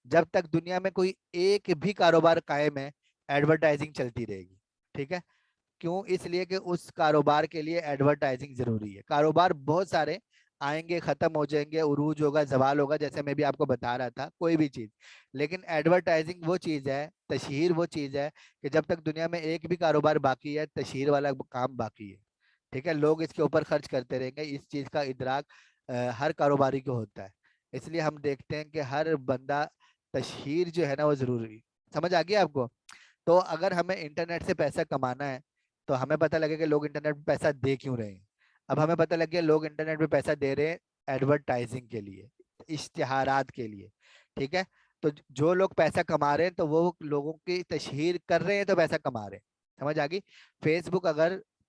جب تک دنیا میں کوئی ایک بھی کاروبار قائم ہے ایڈورٹائزنگ چلتی رہے گی. ٹھیک ہے، کیوں؟ اس لیے کہ اس کاروبار کے لیے ایڈورٹائزنگ ضروری ہے. کاروبار بہت سارے آئیں گے، ختم ہو جائیں گے، عروج ہوگا، زوال ہوگا، جیسے میں بھی آپ کو بتا رہا تھا، کوئی بھی چیز. لیکن ایڈورٹائزنگ وہ چیز ہے، تشہیر وہ چیز ہے کہ جب تک دنیا میں ایک بھی کاروبار باقی ہے تشہیر والا کام باقی ہے. ٹھیک ہے، لوگ اس کے اوپر خرچ کرتے رہیں گے. اس چیز کا ادراک ہر کاروباری کو ہوتا ہے. اس لیے ہم دیکھتے ہیں کہ ہر بندہ تشہیر جو ہے نا وہ ضروری. سمجھ آ گیا آپ کو؟ تو اگر ہمیں انٹرنیٹ سے پیسہ کمانا ہے تو ہمیں پتہ لگے کہ لوگ انٹرنیٹ پہ پیسہ دے کیوں رہے ہیں. اب ہمیں پتہ لگ گیا لوگ انٹرنیٹ پہ پیسہ دے رہے ہیں ایڈورٹائزنگ کے لیے، اشتہارات کے لیے. ٹھیک ہے، تو جو لوگ پیسہ کما رہے ہیں تو وہ لوگوں کی تشہیر کر رہے ہیں تو پیسہ کما رہے ہیں. سمجھ آ گئی؟ فیس بک اگر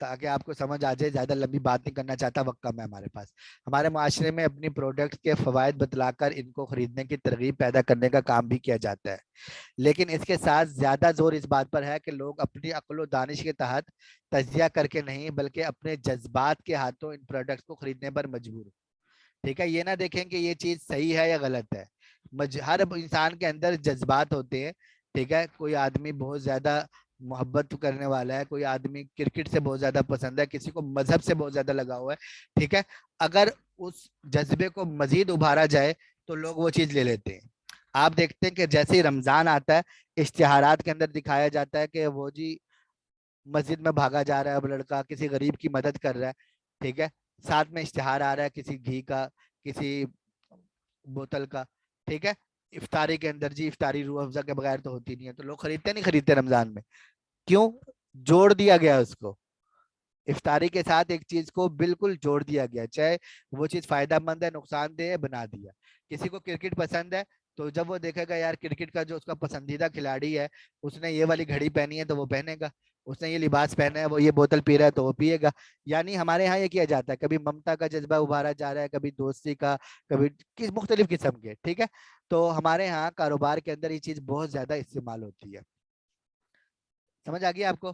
تاکہ آپ کو سمجھ آ جائے. زیادہ لمبی بات نہیں کرنا چاہتا, وقت کم ہے ہمارے پاس. ہمارے معاشرے میں اپنی پروڈکٹ کے فوائد بتلا کر ان کو خریدنے کی ترغیب پیدا کرنے کا کام بھی کیا جاتا ہے, لیکن اس کے ساتھ زیادہ زور اس بات پر ہے کہ لوگ اپنی عقل و دانش کے تحت تجزیہ کر کے نہیں بلکہ اپنے جذبات کے ہاتھوں ان پروڈکٹس کو خریدنے پر مجبور ہو. ٹھیک ہے, یہ نہ دیکھیں کہ یہ چیز صحیح ہے یا غلط ہے. ہر انسان کے اندر جذبات ہوتے ہیں. ٹھیک ہے, کوئی آدمی بہت زیادہ محبت کرنے والا ہے, کوئی آدمی کرکٹ سے بہت زیادہ پسند ہے, کسی کو مذہب سے بہت زیادہ لگا ہوا ہے. ٹھیک ہے, اگر اس جذبے کو مزید ابھارا جائے تو لوگ وہ چیز لے لیتے ہیں. آپ دیکھتے ہیں کہ جیسے ہی رمضان آتا ہے اشتہارات کے اندر دکھایا جاتا ہے کہ وہ جی مسجد میں بھاگا جا رہا ہے, اب لڑکا کسی غریب کی مدد کر رہا ہے. ٹھیک ہے, ساتھ میں اشتہار آ رہا ہے کسی گھی کا, کسی بوتل کا. ٹھیک ہے, افطاری کے اندر جی افطاری روح افزا کے بغیر تو ہوتی نہیں ہے, تو لوگ خریدتے نہیں خریدتے رمضان میں. کیوں؟ جوڑ دیا گیا اس کو افطاری کے ساتھ, ایک چیز کو بالکل جوڑ دیا گیا, چاہے وہ چیز فائدہ مند ہے نقصان دہ ہے بنا دیا. کسی کو کرکٹ پسند ہے تو جب وہ دیکھے گا یار کرکٹ کا جو اس کا پسندیدہ کھلاڑی ہے اس نے یہ والی گھڑی پہنی ہے تو وہ پہنے گا, اس نے یہ لباس پہنا ہے, وہ یہ بوتل پی رہا ہے تو وہ پیے گا. یعنی ہمارے یہاں یہ کیا جاتا ہے, کبھی ممتا کا جذبہ ابھارا جا رہا ہے, کبھی دوستی کا, کبھی کس مختلف قسم کے. ٹھیک ہے, تو ہمارے یہاں کاروبار کے اندر یہ چیز بہت زیادہ استعمال ہوتی ہے. سمجھ آ گیا آپ کو؟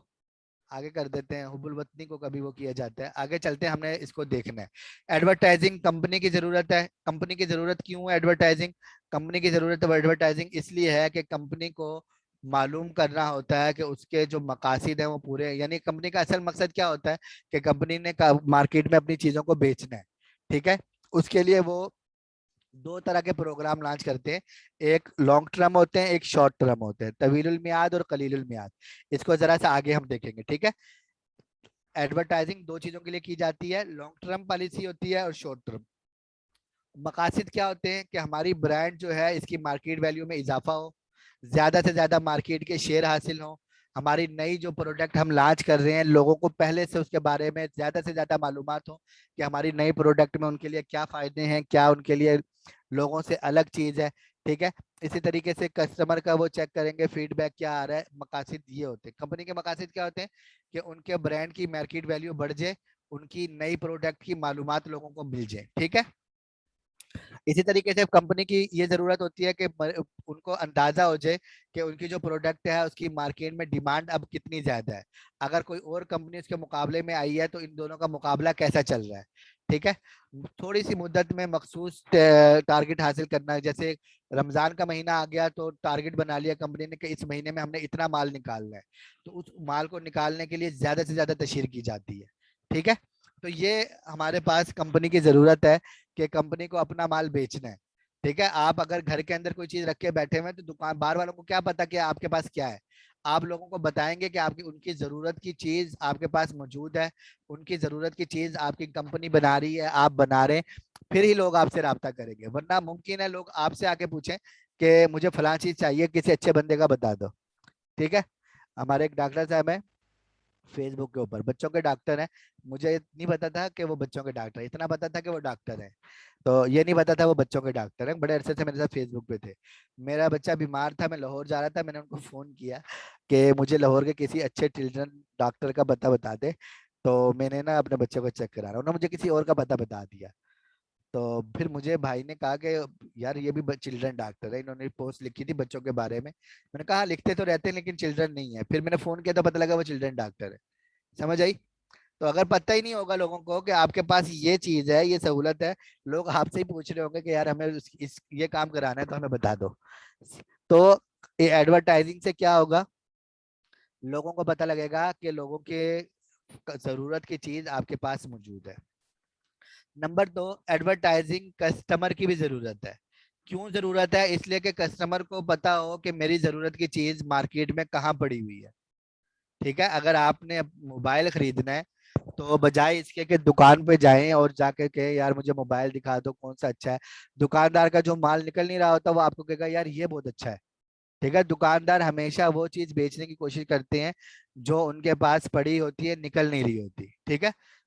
آگے کر دیتے ہیں. حب الوطنی کو کبھی وہ کیا جاتا ہے. آگے چلتے ہیں, ہم نے اس کو دیکھنا ہے. ایڈورٹائزنگ کمپنی کی ضرورت ہے. کمپنی کی ضرورت کیوں ہے ایڈورٹائزنگ؟ کمپنی کی ضرورت ہے ایڈورٹائزنگ اس لیے ہے کہ کمپنی کو معلوم کرنا ہوتا ہے کہ اس کے جو مقاصد ہیں وہ پورے, یعنی کمپنی کا اصل مقصد کیا ہوتا ہے کہ کمپنی نے مارکیٹ میں اپنی چیزوں کو بیچنا ہے. ٹھیک ہے, اس کے لیے وہ دو طرح کے پروگرام لانچ کرتے ہیں, ایک لانگ ٹرم ہوتے ہیں, ایک شارٹ ٹرم ہوتے ہیں, طویل المیعاد اور قلیل المیعاد. اس کو ذرا سا آگے ہم دیکھیں گے. ٹھیک ہے, ایڈورٹائزنگ دو چیزوں کے لیے کی جاتی ہے, لانگ ٹرم پالیسی ہوتی ہے اور شارٹ ٹرم. مقاصد کیا ہوتے ہیں کہ ہماری برانڈ جو ہے اس کی مارکیٹ ویلیو میں اضافہ ہو, زیادہ سے زیادہ مارکیٹ کے شیئر حاصل ہوں, ہماری نئی جو پروڈکٹ ہم لانچ کر رہے ہیں لوگوں کو پہلے سے اس کے بارے میں زیادہ سے زیادہ معلومات ہو کہ ہماری نئی پروڈکٹ میں ان کے لیے کیا فائدے ہیں, کیا ان کے لیے لوگوں سے الگ چیز ہے. ٹھیک ہے, اسی طریقے سے کسٹمر کا وہ چیک کریں گے فیڈ بیک کیا آ رہا ہے. مقاصد یہ ہوتے ہیں, کمپنی کے مقاصد کیا ہوتے ہیں کہ ان کے برانڈ کی مارکیٹ ویلیو بڑھ جائے, ان کی نئی پروڈکٹ کی معلومات لوگوں کو مل جائے. ٹھیک ہے, اسی طریقے سے کمپنی کی یہ ضرورت ہوتی ہے کہ ان کو اندازہ ہو جائے کہ ان کی جو پروڈکٹ ہے اس کی مارکیٹ میں ڈیمانڈ اب کتنی زیادہ ہے. اگر کوئی اور کمپنی اس کے مقابلے میں آئی ہے تو ان دونوں کا مقابلہ کیسا چل رہا ہے. ٹھیک ہے, تھوڑی سی مدت میں مخصوص ٹارگٹ حاصل کرنا ہے. جیسے رمضان کا مہینہ آ گیا تو ٹارگٹ بنا لیا کمپنی نے کہ اس مہینے میں ہم نے اتنا مال نکالنا ہے, تو اس مال کو نکالنے کے لیے زیادہ سے زیادہ تشہیر کی جاتی ہے. ٹھیک ہے, تو یہ ہمارے پاس کمپنی کی ضرورت ہے کہ کمپنی کو اپنا مال بیچنا ہے. ٹھیک ہے, آپ اگر گھر کے اندر کوئی چیز رکھ کے بیٹھے ہوئے تو دکان بار والوں کو کیا پتا کہ آپ کے پاس کیا ہے. آپ لوگوں کو بتائیں گے کہ آپ کی ان کی ضرورت کی چیز آپ کے پاس موجود ہے, ان کی ضرورت کی چیز آپ کی کمپنی بنا رہی ہے, آپ بنا رہے ہیں, پھر ہی لوگ آپ سے رابطہ کریں گے. ورنہ ممکن ہے لوگ آپ سے آ کے پوچھیں کہ مجھے فلاں چیز چاہیے, کسی اچھے بندے کا بتا دو. ٹھیک ہے, ہمارے ایک ڈاکٹر صاحب ہیں فیس بک کے اوپر, بچوں کے ڈاکٹر ہیں. مجھے نہیں پتا تھا کہ وہ بچوں کے ڈاکٹر ہیں, اتنا پتا تھا کہ وہ ڈاکٹر ہیں, تو یہ نہیں پتا تھا وہ بچوں کے ڈاکٹر ہیں. بڑے عرصے سے میرے ساتھ فیس بک پہ تھے. میرا بچہ بیمار تھا, میں لاہور جا رہا تھا, میں نے ان کو فون کیا کہ مجھے لاہور کے کسی اچھے چلڈرن ڈاکٹر کا پتہ بتا دے, تو میں نے نا اپنے بچے کو چیک کرا رہا. انہوں نے مجھے کسی اور کا پتہ بتا دیا. تو پھر مجھے بھائی نے کہا کہ یار یہ بھی چلڈرن ڈاکٹر ہے, انہوں نے پوسٹ لکھی تھی بچوں کے بارے میں. میں نے کہا لکھتے تو رہتے ہیں لیکن چلڈرن نہیں ہے. پھر میں نے فون کیا تو پتہ لگا وہ چلڈرن ڈاکٹر ہے. سمجھ آئی؟ تو اگر پتہ ہی نہیں ہوگا لوگوں کو کہ آپ کے پاس یہ چیز ہے, یہ سہولت ہے, لوگ آپ سے ہی پوچھ رہے ہوں گے کہ یار ہمیں یہ کام کرانا ہے تو ہمیں بتا دو. تو ایڈورٹائزنگ سے کیا ہوگا, لوگوں کو پتہ لگے گا کہ لوگوں کے ضرورت کی چیز آپ کے پاس موجود ہے. نمبر 2, ایڈورٹائزنگ کسٹمر کی بھی ضرورت ہے. کیوں ضرورت ہے؟ اس لیے کہ کسٹمر کو پتا ہو کہ میری ضرورت کی چیز مارکیٹ میں کہاں پڑی ہوئی ہے. ٹھیک ہے, اگر آپ نے موبائل خریدنا ہے تو بجائے اس کے کہ دکان پہ جائیں اور جا کے کہ یار مجھے موبائل دکھا دو کون سا اچھا ہے, دکاندار کا جو مال نکل نہیں رہا ہوتا وہ آپ کو کہے گا یار یہ بہت اچھا ہے. ٹھیک ہے, دکاندار ہمیشہ وہ چیز بیچنے کی کوشش کرتے ہیں جو ان کے پاس پڑی ہوتی ہے, نکل نہیں رہی ہوتی. ٹھیک ہے,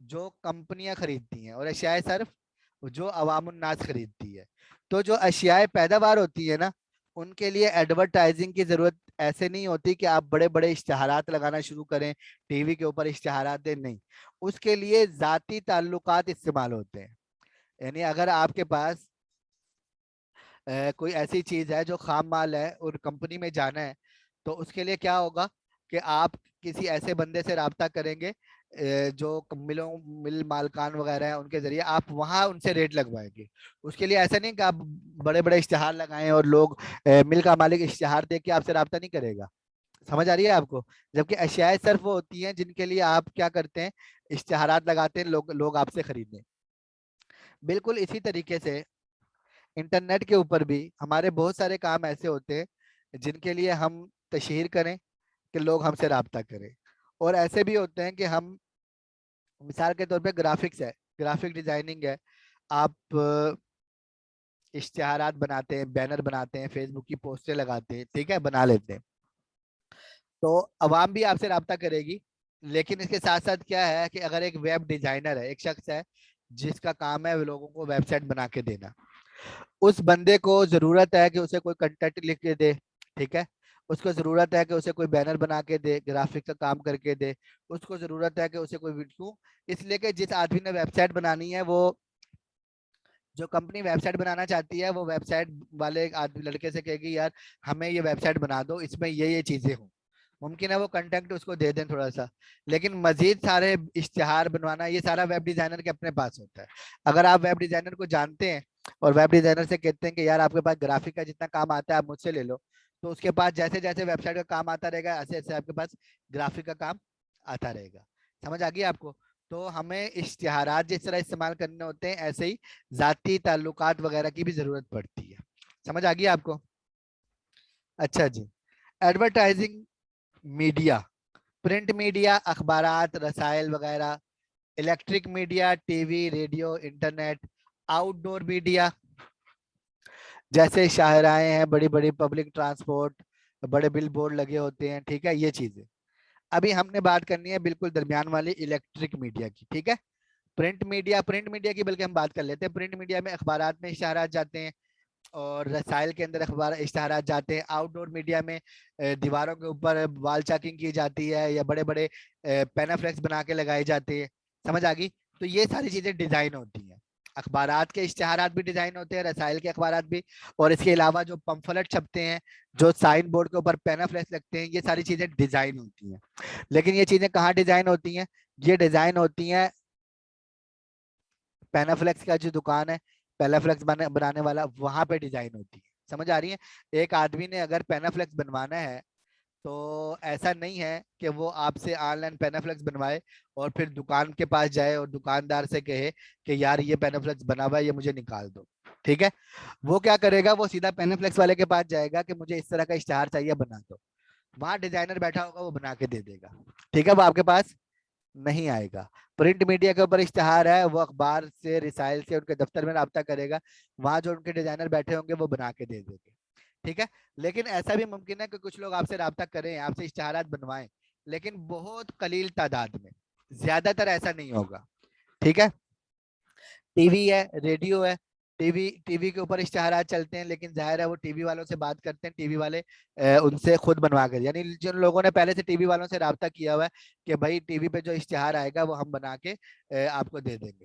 جو کمپنیاں خریدتی ہیں، اور اشیاء صرف جو عوام الناس خریدتی ہے. تو جو اشیاء پیداوار ہوتی ہے نا، ان کے لیے ایڈورٹائزنگ کی ضرورت ایسے نہیں ہوتی کہ آپ بڑے بڑے اشتہارات لگانا شروع کریں، ٹی وی کے اوپر اشتہارات دیں، نہیں. اس کے لیے ذاتی تعلقات استعمال ہوتے ہیں. یعنی اگر آپ کے پاس کوئی ایسی چیز ہے جو خام مال ہے اور کمپنی میں جانا ہے، تو اس کے لیے کیا ہوگا کہ آپ کسی ایسے بندے سے رابطہ کریں گے جو مل مالکان وغیرہ ہیں، ان کے ذریعے آپ وہاں ان سے ریٹ لگوائیں گے. اس کے لیے ایسا نہیں کہ آپ بڑے بڑے اشتہار لگائیں اور لوگ مل کا مالک اشتہار دے کے آپ سے رابطہ نہیں کرے گا. سمجھ آ رہی ہے آپ کو؟ جبکہ اشیاء صرف وہ ہوتی ہیں جن کے لیے آپ کیا کرتے ہیں، اشتہارات لگاتے ہیں لوگ آپ سے خریدیں. بالکل اسی طریقے سے انٹرنیٹ کے اوپر بھی ہمارے بہت سارے کام ایسے ہوتے ہیں جن کے لیے ہم تشہیر کریں کہ لوگ ہم سے رابطہ کریں، اور ایسے بھی ہوتے ہیں کہ ہم مثال کے طور پہ گرافکس ہے، گرافک ڈیزائننگ ہے. آپ اشتہارات بناتے ہیں، بینر بناتے ہیں، فیس بک کی پوسٹیں لگاتے ہیں، ٹھیک ہے، بنا لیتے ہیں. تو عوام بھی آپ سے رابطہ کرے گی. لیکن اس کے ساتھ ساتھ کیا ہے کہ اگر ایک ویب ڈیزائنر ہے، ایک شخص ہے جس کا کام ہے لوگوں کو ویب سائٹ بنا کے دینا، اس بندے کو ضرورت ہے کہ اسے کوئی کنٹینٹ لکھ کے دے، ٹھیک ہے. اس کو ضرورت ہے کہ اسے کوئی بینر بنا کے دے، گرافک کا کام کر کے دے. اس کو ضرورت ہے کہ اسے کوئی ویڈیو، اس لیے کہ جس آدمی نے ویب سائٹ بنانی ہے، وہ جو کمپنی ویب سائٹ بنانا چاہتی ہے، وہ ویب سائٹ والے لڑکے سے کہے گی یار ہمیں یہ ویب سائٹ بنا دو، اس میں یہ چیزیں ہوں. ممکن ہے وہ کنٹینٹ اس کو دے دیں تھوڑا سا، لیکن مزید سارے اشتہار بنوانا یہ سارا ویب ڈیزائنر کے اپنے پاس ہوتا ہے. اگر آپ ویب ڈیزائنر کو جانتے ہیں اور ویب ڈیزائنر سے کہتے ہیں کہ یار آپ کے پاس گرافک کا جتنا کام آتا ہے آپ مجھ سے لے لو، تو اس کے پاس جیسے جیسے ویب سائٹ کا کام آتا رہے گا، ایسے ایسے آپ کے پاس گرافک کا کام آتا رہے گا. سمجھ آ گئی آپ کو؟ تو ہمیں اشتہارات جس طرح استعمال کرنے ہوتے ہیں، ایسے ہی ذاتی تعلقات وغیرہ کی بھی ضرورت پڑتی ہے. سمجھ آ گئی آپ کو؟ اچھا جی. ایڈورٹائزنگ میڈیا، پرنٹ میڈیا، اخبارات، رسائل وغیرہ، electric media, TV, radio, internet, outdoor media جیسے شاہراہیں ہیں، بڑی بڑی پبلک ٹرانسپورٹ، بڑے بل بورڈ لگے ہوتے ہیں، ٹھیک ہے، یہ چیزیں. ابھی ہم نے بات کرنی ہے بالکل درمیان والی الیکٹرک میڈیا کی، ٹھیک ہے. پرنٹ میڈیا کی بلکہ ہم بات کر لیتے ہیں. پرنٹ میڈیا میں اخبارات میں اشتہارات جاتے ہیں، اور رسائل کے اندر اخبار اشتہارات جاتے ہیں. آؤٹ ڈور میڈیا میں دیواروں کے اوپر وال چاکنگ کی جاتی ہے، یا بڑے بڑے پینافلیکس بنا کے لگائے جاتے ہیں. سمجھ آ گئی؟ تو یہ ساری چیزیں ڈیزائن ہوتی ہیں. اخبارات کے اشتہارات بھی ڈیزائن ہوتے ہیں، رسائل کے اخبارات بھی، اور اس کے علاوہ جو پمفلٹ چھپتے ہیں، جو سائن بورڈ کے اوپر پینافلیکس لگتے ہیں، یہ ساری چیزیں ڈیزائن ہوتی ہیں. لیکن یہ چیزیں کہاں ڈیزائن ہوتی ہیں؟ یہ ڈیزائن ہوتی ہیں پینافلیکس کا جو دکان ہے، پینافلیکس بنانے والا، وہاں پہ ڈیزائن ہوتی ہے. سمجھ آ رہی ہے؟ ایک آدمی نے اگر پینافلیکس بنوانا ہے تو ایسا نہیں ہے کہ وہ آپ سے آن لائن پینافلیکس بنوائے اور پھر دکان کے پاس جائے اور دکاندار سے کہے کہ یار یہ پینافلیکس بنا ہوا ہے، یہ مجھے نکال دو. ٹھیک ہے، وہ کیا کرے گا؟ وہ سیدھا پینافلیکس والے کے پاس جائے گا کہ مجھے اس طرح کا اشتہار چاہیے، بنا دو. وہاں ڈیزائنر بیٹھا ہوگا، وہ بنا کے دے دے گا. ٹھیک ہے، وہ آپ کے پاس نہیں آئے گا. پرنٹ میڈیا کے اوپر اشتہار ہے، وہ اخبار سے، رسائل سے، ان کے دفتر میں رابطہ کرے گا، وہاں جو ان کے ڈیزائنر بیٹھے ہوں گے وہ بنا کے دے دیں گے. ٹھیک ہے. لیکن ایسا بھی ممکن ہے کہ کچھ لوگ آپ سے رابطہ کریں، آپ سے اشتہارات بنوائیں، لیکن بہت قلیل تعداد میں، زیادہ تر ایسا نہیں ہوگا. ٹھیک ہے. ٹی وی ہے، ریڈیو ہے. ٹی وی کے اوپر اشتہارات چلتے ہیں، لیکن ظاہر ہے وہ ٹی وی والوں سے بات کرتے ہیں، ٹی وی والے ان سے خود بنوا کر، یعنی جن لوگوں نے پہلے سے ٹی وی والوں سے رابطہ کیا ہوا ہے کہ بھائی ٹی وی پہ جو اشتہار آئے گا وہ ہم بنا کے آپ کو دے دیں گے.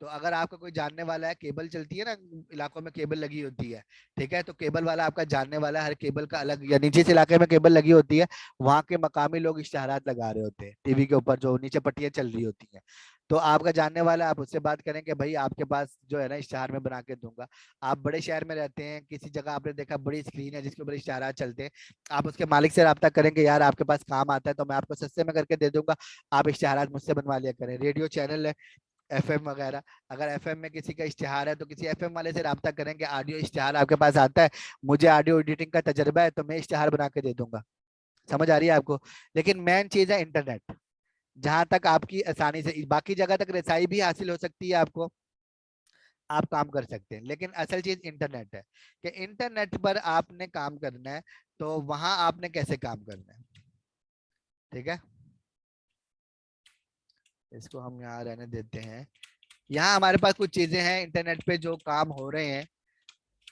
تو اگر آپ کا کوئی جاننے والا ہے، کیبل چلتی ہے نا علاقوں میں، کیبل لگی ہوتی ہے، ٹھیک ہے، تو کیبل والا آپ کا جاننے والا ہے، ہر کیبل کا الگ، یعنی جس علاقے میں کیبل لگی ہوتی ہے وہاں کے مقامی لوگ اشتہارات لگا رہے ہوتے ہیں ٹی وی کے اوپر، جو نیچے پٹیاں چل رہی ہوتی ہیں. تو آپ کا جاننے والا، آپ اس سے بات کریں کہ بھائی آپ کے پاس جو ہے نا اشتہار میں بنا کے دوں گا. آپ بڑے شہر میں رہتے ہیں، کسی جگہ آپ نے دیکھا بڑی اسکرین ہے جس کے اوپر اشتہارات چلتے ہیں، آپ اس کے مالک سے رابطہ کریں کہ یار آپ کے پاس کام آتا ہے تو میں آپ کو سستے میں کر کے دے دوں گا، آپ اشتہارات مجھ سے بنوا لیا کریں. ریڈیو چینل ہے، ایف ایم وغیرہ، اگر ایف ایم میں کسی کا اشتہار ہے تو کسی ایف ایم والے سے رابطہ کریں کہ آڈیو اشتہار آپ کے پاس آتا ہے، مجھے آڈیو ایڈیٹنگ کا تجربہ ہے تو میں اشتہار بنا کے دے دوں گا. سمجھ آ رہی ہے آپ کو؟ لیکن مین چیز ہے انٹرنیٹ. جہاں تک آپ کی آسانی سے باقی جگہ تک رسائی بھی حاصل ہو سکتی ہے آپ کو، آپ کام کر سکتے ہیں، لیکن اصل چیز انٹرنیٹ ہے کہ انٹرنیٹ پر آپ نے کام کرنا ہے تو وہاں آپ نے کیسے کام کرنا ہے. ٹھیک ہے. اس کو ہم یہاں رہنے دیتے ہیں. یہاں ہمارے پاس کچھ چیزیں ہیں انٹرنیٹ پہ جو کام ہو رہے ہیں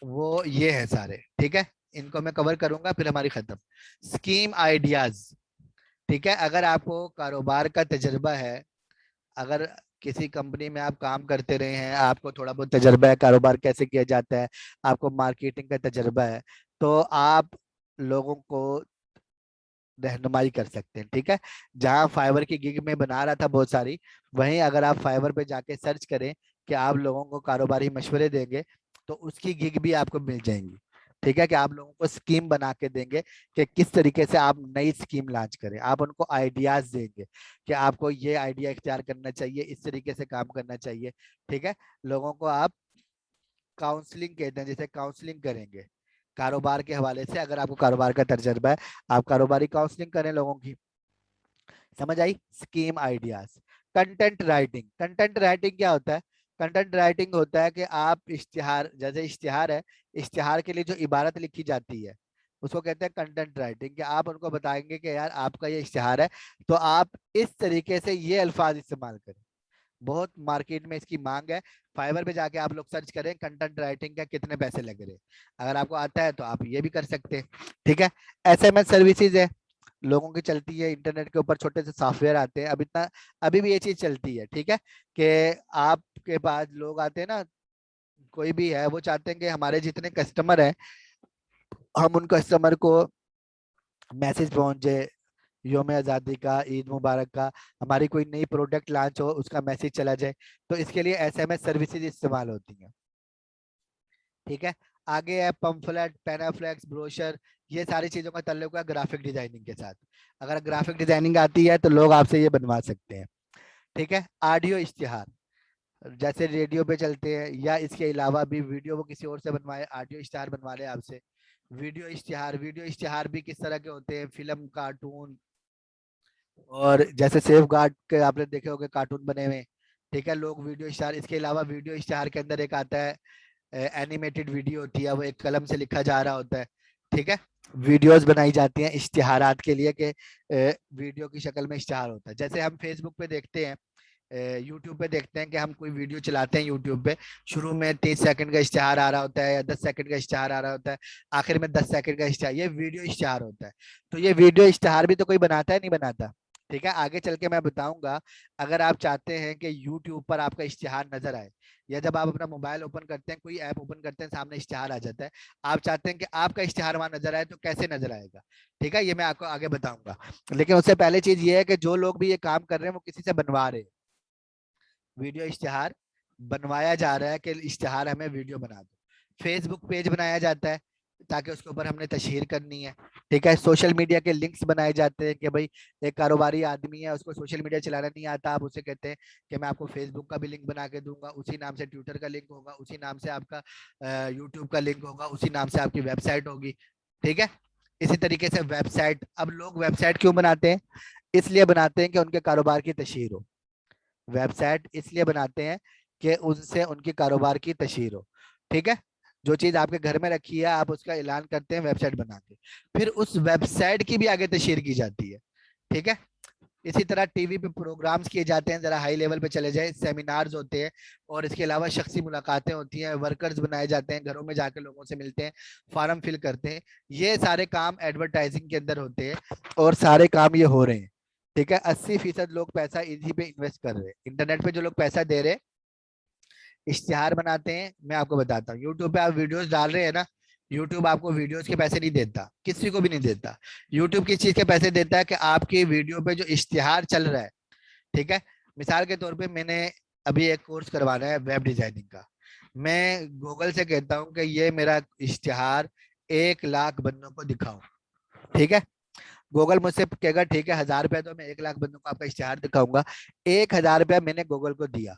وہ یہ ہے سارے. ٹھیک ہے, ان کو میں کور کروں گا پھر ہماری ختم. Scheme ideas. ٹھیک ہے, اگر آپ کو کاروبار کا تجربہ ہے, اگر کسی کمپنی میں آپ کام کرتے رہے ہیں, آپ کو تھوڑا بہت تجربہ ہے کاروبار کیسے کیا جاتا ہے, آپ کو مارکیٹنگ کا تجربہ ہے, تو آپ لوگوں کو رہنمائی کر سکتے ہیں. ٹھیک ہے, جہاں فائبر کی گگ میں بنا رہا تھا بہت ساری, وہیں اگر آپ فائبر پہ جا کے سرچ کریں کہ آپ لوگوں کو کاروباری مشورے دیں گے تو اس کی گگ بھی آپ کو مل جائیں گی. ٹھیک ہے, کہ آپ لوگوں کو اسکیم بنا کے دیں گے کہ کس طریقے سے آپ نئی اسکیم لانچ کریں. آپ ان کو آئیڈیاز دیں گے کہ آپ کو یہ آئیڈیا اختیار کرنا چاہیے, اس طریقے سے کام کرنا چاہیے. ٹھیک ہے, لوگوں کو آپ کاؤنسلنگ کہتے ہیں, جیسے کاؤنسلنگ کریں گے کاروبار کے حوالے سے. اگر آپ کو کاروبار کا تجربہ ہے, آپ کاروباری کاؤنسلنگ کریں لوگوں کی. سمجھ آئی؟ Scheme ideas. Content writing. Content writing کیا ہوتا ہے؟ کنٹینٹ رائٹنگ ہوتا ہے کہ آپ اشتہار, جیسے اشتہار ہے, اشتہار کے لیے جو عبارت لکھی جاتی ہے اس کو کہتے ہیں کنٹینٹ رائٹنگ. کہ آپ ان کو بتائیں گے کہ یار آپ کا یہ اشتہار ہے تو آپ اس طریقے سے یہ الفاظ استعمال کریں. بہت مارکیٹ میں اس کی مانگ ہے. فائبر پہ جا کے آپ لوگ سرچ کریں کنٹینٹ رائٹنگ کا کتنے پیسے لگ رہے ہیں, اگر آپ کو آتا ہے تو آپ یہ بھی کر سکتے ہیں. ٹھیک ہے, ایس ایم ایس سروسز ہے لوگوں کی چلتی ہے, انٹرنیٹ کے اوپر چھوٹے سے سافٹ ویئر آتے ہیں. ابھی بھی یہ چیز چلتی ہے. ٹھیک ہے, کہ آپ کے پاس لوگ آتے ہیں نا, کوئی بھی ہے, وہ چاہتے ہیں کہ ہمارے جتنے کسٹمر ہیں ہم ان کسٹمر کو میسج پہنچے یوم آزادی کا, عید مبارک کا, ہماری کوئی نئی پروڈکٹ لانچ ہو اس کا میسج چلا جائے, تو اس کے لیے ایس ایم ایس سروسز استعمال ہوتی ہیں. ٹھیک ہے, آگے ہے پمفلٹ, پینافلیکس, بروشر. یہ ساری چیزوں کا تعلق ہے گرافک ڈیزائننگ کے ساتھ. اگر گرافک ڈیزائننگ آتی ہے تو لوگ آپ سے یہ بنوا سکتے ہیں. ٹھیک ہے, آڈیو اشتہار, جیسے ریڈیو پہ چلتے ہیں یا اس کے علاوہ بھی ویڈیو وہ کسی اور سے بنوائے, آڈیو اشتہار بنوا لے آپ سے. ویڈیو اشتہار. ویڈیو اشتہار بھی کس طرح کے ہوتے ہیں؟ فلم, کارٹون, اور جیسے سیف گارڈ کے آپ نے دیکھے ہوگے کارٹون بنے ہوئے. ٹھیک ہے, لوگ ویڈیو اشتہار. اس کے علاوہ ویڈیو اشتہار کے اندر ایک آتا ہے اینیمیٹڈ ویڈیو ہوتی ہے, وہ ایک قلم سے لکھا جا رہا ہوتا ہے. ٹھیک ہے, ویڈیوز بنائی جاتی ہیں اشتہارات کے لیے کہ ویڈیو کی شکل میں اشتہار ہوتا ہے. جیسے ہم فیس بک پہ دیکھتے ہیں, یوٹیوب پہ دیکھتے ہیں کہ ہم کوئی ویڈیو چلاتے ہیں یوٹیوب پہ, شروع میں 30 سیکنڈ کا اشتہار آ رہا ہوتا ہے یا 10 سیکنڈ کا اشتہار آ رہا ہوتا ہے, آخر میں 10 سیکنڈ کا اشتہار. یہ ویڈیو اشتہار ہوتا ہے. تو یہ ویڈیو اشتہار بھی تو کوئی بناتا ہے, نہیں بناتا. ٹھیک ہے, آگے چل کے میں بتاؤں گا. اگر آپ چاہتے ہیں کہ یوٹیوب پر آپ کا اشتہار نظر آئے, یا جب آپ اپنا موبائل اوپن کرتے ہیں, کوئی ایپ اوپن کرتے ہیں, سامنے اشتہار آ جاتا ہے, آپ چاہتے ہیں کہ آپ کا اشتہار وہاں نظر آئے, تو کیسے نظر آئے گا؟ ٹھیک ہے, یہ میں آپ کو آگے بتاؤں گا. لیکن اس سے پہلے چیز یہ ہے کہ جو لوگ بھی یہ کام کر رہے ہیں وہ کسی سے بنوا رہے ہیں. ویڈیو اشتہار بنوایا جا رہا ہے کہ اشتہار ہمیں ویڈیو بنا دو. فیس بک پیج بنایا جاتا ہے تاکہ اس کے اوپر ہم نے تشہیر کرنی ہے. ٹھیک ہے, سوشل میڈیا کے لنکس بنائے جاتے ہیں کہ بھائی ایک کاروباری آدمی ہے, اس کو سوشل میڈیا چلانا نہیں آتا, آپ اسے کہتے ہیں کہ میں آپ کو فیس بک کا بھی لنک بنا کے دوں گا, اسی نام سے ٹویٹر کا لنک ہوگا, اسی نام سے آپ کا یوٹیوب کا لنک ہوگا, اسی نام سے آپ کی ویب سائٹ ہوگی. ٹھیک ہے, اسی طریقے سے ویب سائٹ. اب لوگ ویب سائٹ کیوں بناتے ہیں؟ اس لیے بناتے ہیں کہ ان کے کاروبار کی تشہیر ہو. ویب سائٹ اس لیے بناتے ہیں کہ ان سے ان کی کاروبار کی تشہیر ہو. ٹھیک ہے, جو چیز آپ کے گھر میں رکھی ہے آپ اس کا اعلان کرتے ہیں ویب سائٹ بنا کے, پھر اس ویب سائٹ کی بھی آگے تشہیر کی جاتی ہے. ٹھیک ہے, اسی طرح ٹی وی پہ پروگرامز کیے جاتے ہیں, ذرا ہائی لیول پہ چلے جائیں, سیمینارز ہوتے ہیں, اور اس کے علاوہ شخصی ملاقاتیں ہوتی ہیں, ورکرز بنائے جاتے ہیں, گھروں میں جا کے لوگوں سے ملتے ہیں, فارم فل کرتے ہیں. یہ سارے کام ایڈورٹائزنگ کے اندر ہوتے ہیں اور سارے کام یہ ہو رہے ہیں. ٹھیک ہے, 80% لوگ پیسہ اسی پہ انویسٹ کر رہے ہیں. انٹرنیٹ پہ جو لوگ پیسہ دے رہے اشتہار بناتے ہیں, میں آپ کو بتاتا ہوں, یوٹیوب پہ آپ ویڈیوز ڈال رہے ہیں نا, یوٹیوب آپ کو ویڈیوز کے پیسے نہیں دیتا, کسی کو بھی نہیں دیتا. یوٹیوب کس چیز کے پیسے دیتا ہے؟ کہ آپ کی ویڈیو پہ جو اشتہار چل رہا ہے. ٹھیک ہے, مثال کے طور پہ میں نے ابھی ایک کورس کروانا ہے ویب ڈیزائننگ کا, میں گوگل سے کہتا ہوں کہ یہ میرا اشتہار 1,00,000 بندوں کو دکھاؤں. ٹھیک ہے, گوگل مجھ سے کہے گا ٹھیک ہے 1,000 روپے تو میں 1,00,000 بندوں کو آپ کا اشتہار دکھاؤں گا. 1,000 روپیہ میں نے گوگل کو دیا.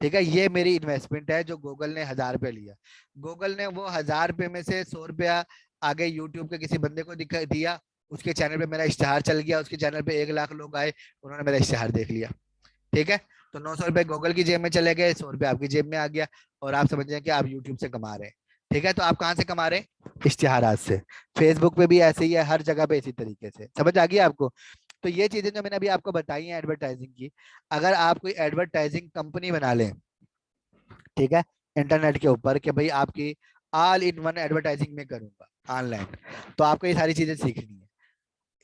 ٹھیک ہے, یہ میری انویسٹمنٹ ہے جو گوگل نے 1,000 روپے لیا. گوگل نے وہ 1,000 روپے میں سے 100 روپیہ آگے یوٹیوب کے کسی بندے کو دیا, اس کے چینل پہ میرا اشتہار چل گیا, اس کے چینل پہ 1,00,000 لوگ آئے, انہوں نے میرا اشتہار دیکھ لیا. ٹھیک ہے, تو 900 روپے گوگل کی جیب میں چلے گئے, 100 روپے آپ کی جیب میں آ گیا, اور آپ سمجھ رہے ہیں کہ آپ یوٹیوب سے کما رہے ہیں. ٹھیک ہے, تو آپ کہاں سے کما رہے ہیں؟ اشتہارات سے. فیس بک پہ بھی ایسے ہی ہے, ہر جگہ پہ اسی طریقے سے. سمجھ آ گئی آپ کو؟ تو یہ چیزیں جو میں نے ابھی آپ کو بتائی ہیں ایڈورٹائزنگ کی، اگر آپ کوئی ایڈورٹائزنگ کمپنی بنا لیں، ٹھیک ہے، انٹرنیٹ کے اوپر کہ بھائی آپ کی آل ان ون ایڈورٹائزنگ میں کروں گا آن لائن، تو آپ کو یہ ساری چیزیں سیکھنی ہے.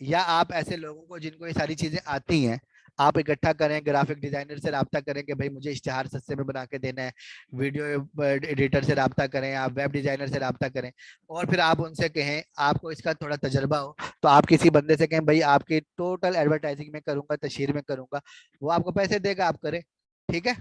یا آپ ایسے لوگوں کو جن کو یہ ساری چیزیں آتی ہیں آپ اکٹھا کریں، گرافک ڈیزائنر سے رابطہ کریں کہ بھائی مجھے اشتہار سستے میں بنا کے دینا ہے، ویڈیو ایڈیٹر سے رابطہ کریں، آپ ویب ڈیزائنر سے رابطہ کریں، اور پھر آپ ان سے کہیں، آپ کو اس کا تھوڑا تجربہ ہو تو آپ کسی بندے سے کہیں بھائی آپ کی ٹوٹل ایڈورٹائزنگ میں کروں گا، تشہیر میں کروں گا، وہ آپ کو پیسے دے گا، آپ کریں. ٹھیک ہے،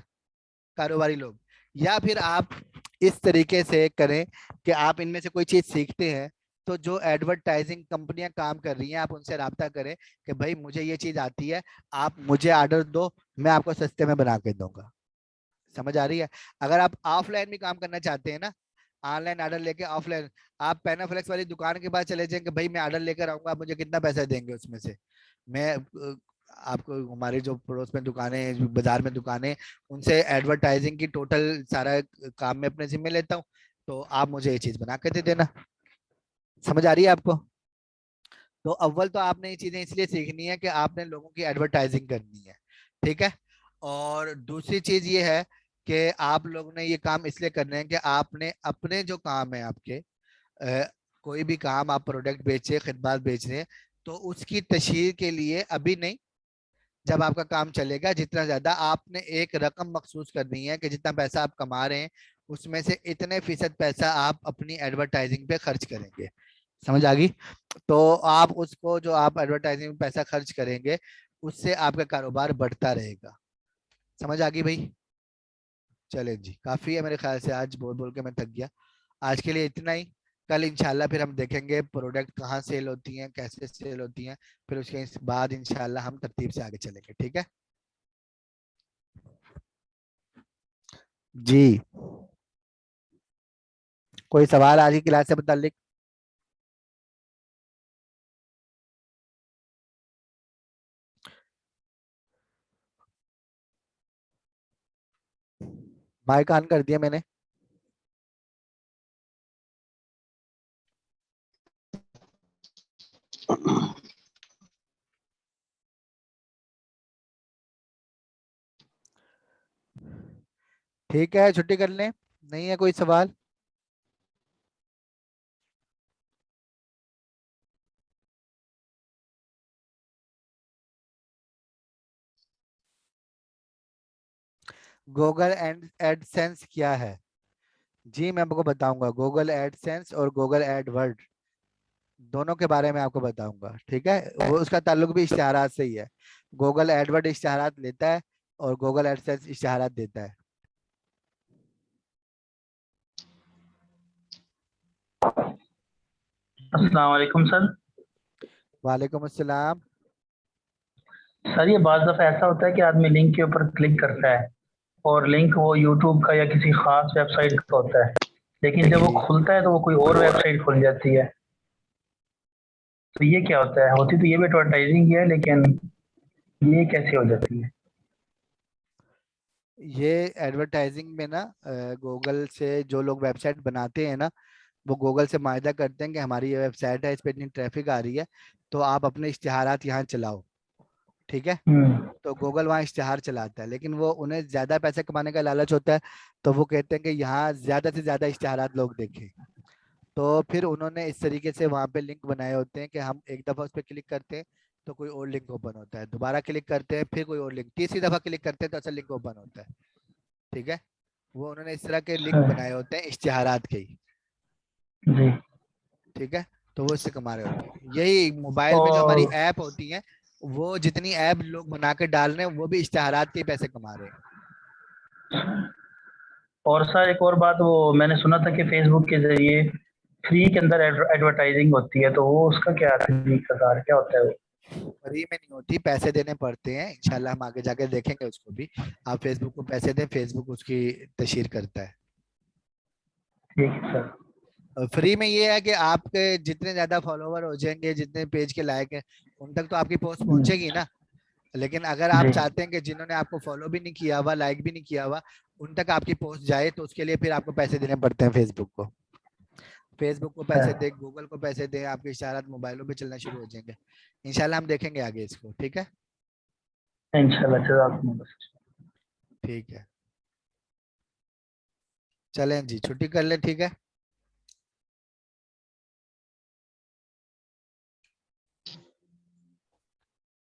کاروباری لوگ. یا پھر آپ اس طریقے سے کریں کہ آپ ان میں سے کوئی چیز سیکھتے ہیں تو جو ایڈورٹائزنگ کمپنیاں کام کر رہی ہیں آپ ان سے رابطہ کریں کہ بھائی مجھے یہ چیز آتی ہے، آپ مجھے آرڈر دو، میں آپ کو سستے میں بنا کے دوں گا. سمجھ آ رہی ہے؟ اگر آپ آف لائن بھی کام کرنا چاہتے ہیں نا، آن لائن آرڈر لے کے آف لائن، آپ پینافلیکس والی دکان کے پاس چلے جائیں کہ بھائی میں آرڈر لے کر آؤں گا، آپ مجھے کتنا پیسہ دیں گے اس میں سے. میں آپ کو ہمارے جو پڑوس میں دکانیں، بازار میں دکانیں، ان سے ایڈورٹائزنگ کی ٹوٹل سارا کام میں اپنے ذمہ لیتا ہوں، تو آپ مجھے یہ چیز بنا کے دے دینا. سمجھ آ رہی ہے آپ کو؟ تو اول تو آپ نے یہ چیزیں اس لیے سیکھنی ہے کہ آپ نے لوگوں کی ایڈورٹائزنگ کرنی ہے. ٹھیک ہے، اور دوسری چیز یہ ہے کہ آپ لوگوں نے یہ کام اس لیے کرنے ہیں کہ آپ نے اپنے جو کام ہے آپ کے، کوئی بھی کام آپ پروڈکٹ بیچے، خدمات بیچ رہے ہیں، تو اس کی تشہیر کے لیے ابھی نہیں، جب آپ کا کام چلے گا جتنا زیادہ آپ نے ایک رقم مخصوص کرنی ہے کہ جتنا پیسہ آپ کما رہے ہیں اس میں سے اتنے فیصد پیسہ آپ اپنی ایڈورٹائزنگ پہ خرچ کریں گے. سمجھ آ گئی؟ تو آپ اس کو جو آپ ایڈورٹائزنگ میں پیسہ خرچ کریں گے اس سے آپ کا کاروبار بڑھتا رہے گا. سمجھ آ گئی بھائی؟ چلیں جی، کافی ہے میرے خیال سے، آج بول بول کے میں تھک گیا. آج کے لیے اتنا ہی. کل انشاءاللہ پھر ہم دیکھیں گے پروڈکٹ کہاں سیل ہوتی ہیں، کیسے سیل ہوتی ہیں، پھر اس کے بعد انشاءاللہ ہم ترتیب سے آگے چلیں گے. ٹھیک ہے جی؟ کوئی سوال آج کی کلاس سے متعلق؟ مائک آن کر دیا میں نے. ٹھیک ہے، چھٹی کر لیں. نہیں ہے کوئی سوال؟ گوگل ایڈ سینس کیا ہے؟ جی میں آپ کو بتاؤں گا. گوگل ایڈ سینس اور گوگل ایڈ ورڈ دونوں کے بارے میں آپ کو بتاؤں گا. ٹھیک ہے، وہ اس کا تعلق بھی اشتہارات سے ہی ہے. گوگل ایڈ ورڈ اشتہارات لیتا ہے اور گوگل ایڈ سینس اشتہارات دیتا ہے. السلام علیکم سر. وعلیکم السلام. سر یہ بعض دفعہ ایسا ہوتا ہے کہ آدمی لنک کے اوپر کلک کرتا ہے اور لنک وہ یوٹیوب کا یا کسی خاص ویب سائٹ کا ہوتا ہے، لیکن جب وہ جی کھلتا ہے تو وہ کوئی اور ویب سائٹ کھل جاتی ہے. تو یہ کیا ہوتا ہے؟ ہوتی تو یہ بھی ایڈورٹائزنگ ہے لیکن یہ کیسے ہو جاتی ہے؟ یہ ایڈورٹائزنگ میں نا، گوگل سے جو لوگ ویب سائٹ بناتے ہیں نا، وہ گوگل سے معاہدہ کرتے ہیں کہ ہماری یہ ویب سائٹ ہے، اس پہ اتنی ٹریفک آ رہی ہے تو آپ اپنے اشتہارات یہاں چلاؤ. ٹھیک ہے، تو گوگل وہاں اشتہار چلاتا ہے، لیکن وہ انہیں زیادہ پیسے کمانے کا لالچ ہوتا ہے تو وہ کہتے ہیں کہ یہاں زیادہ سے زیادہ اشتہارات لوگ دیکھیں. تو پھر انہوں نے اس طریقے سے وہاں پہ لنک بنائے ہوتے ہیں کہ ہم ایک دفعہ اس پہ کلک کرتے ہیں تو کوئی اور لنک اوپن ہوتا ہے، دوبارہ کلک کرتے ہیں پھر کوئی اور لنک، تیسری دفعہ کلک کرتے ہیں تو اصل لنک اوپن ہوتا ہے. ٹھیک ہے، وہ انہوں نے اس طرح کے لنک بنائے ہوتے ہیں اشتہارات کے ہی. جی. ٹھیک ہے، تو وہ اس سے کما رہے ہوتے ہیں. یہی موبائل میں جو ہماری اور ایپ ہوتی ہیں، وہ جتنی ایپ لوگ بنا کے ڈال رہے ہیں وہ بھی اشتہارات کے پیسے کما رہے ہیں. اور سر ایک اور بات، وہ میں نے سنا تھا کہ فیس بک کے ذریعے فری کے اندر ایڈورٹائزنگ ہوتی ہے، تو وہ اس کا کیا طریقہ کیا ہوتا ہے وہ؟ فری میں نہیں ہوتی، پیسے دینے پڑتے ہیں. انشاءاللہ ہم آگے جا کے دیکھیں گے اس کو بھی. آپ فیس بک کو پیسے دیں، فیس بک اس کی تشہیر کرتا ہے. ٹھیک ہے سر. فری میں یہ ہے کہ آپ کے جتنے زیادہ فالوور ہو جائیں گے، جتنے پیج کے لائق ہیں، ان تک تو آپ کی پوسٹ پہنچے گی نا. لیکن اگر آپ جی. چاہتے ہیں کہ جنہوں نے آپ کو فالو بھی نہیں کیا ہوا، لائک بھی نہیں کیا ہوا، ان تک آپ کی پوسٹ جائے، تو اس کے لیے پھر آپ کو پیسے دینے پڑتے ہیں فیس بک کو. فیس بک کو پیسے دیں، گوگل کو پیسے دیں، آپ کے اشتہارات موبائلوں پہ چلنا شروع ہو جائیں گے. انشاءاللہ ہم دیکھیں گے آگے اس کو. ٹھیک ہے انشاءاللہ. جزاکم اللہ. ٹھیک ہے چلیں جی چھٹی کر لیں. ٹھیک ہے.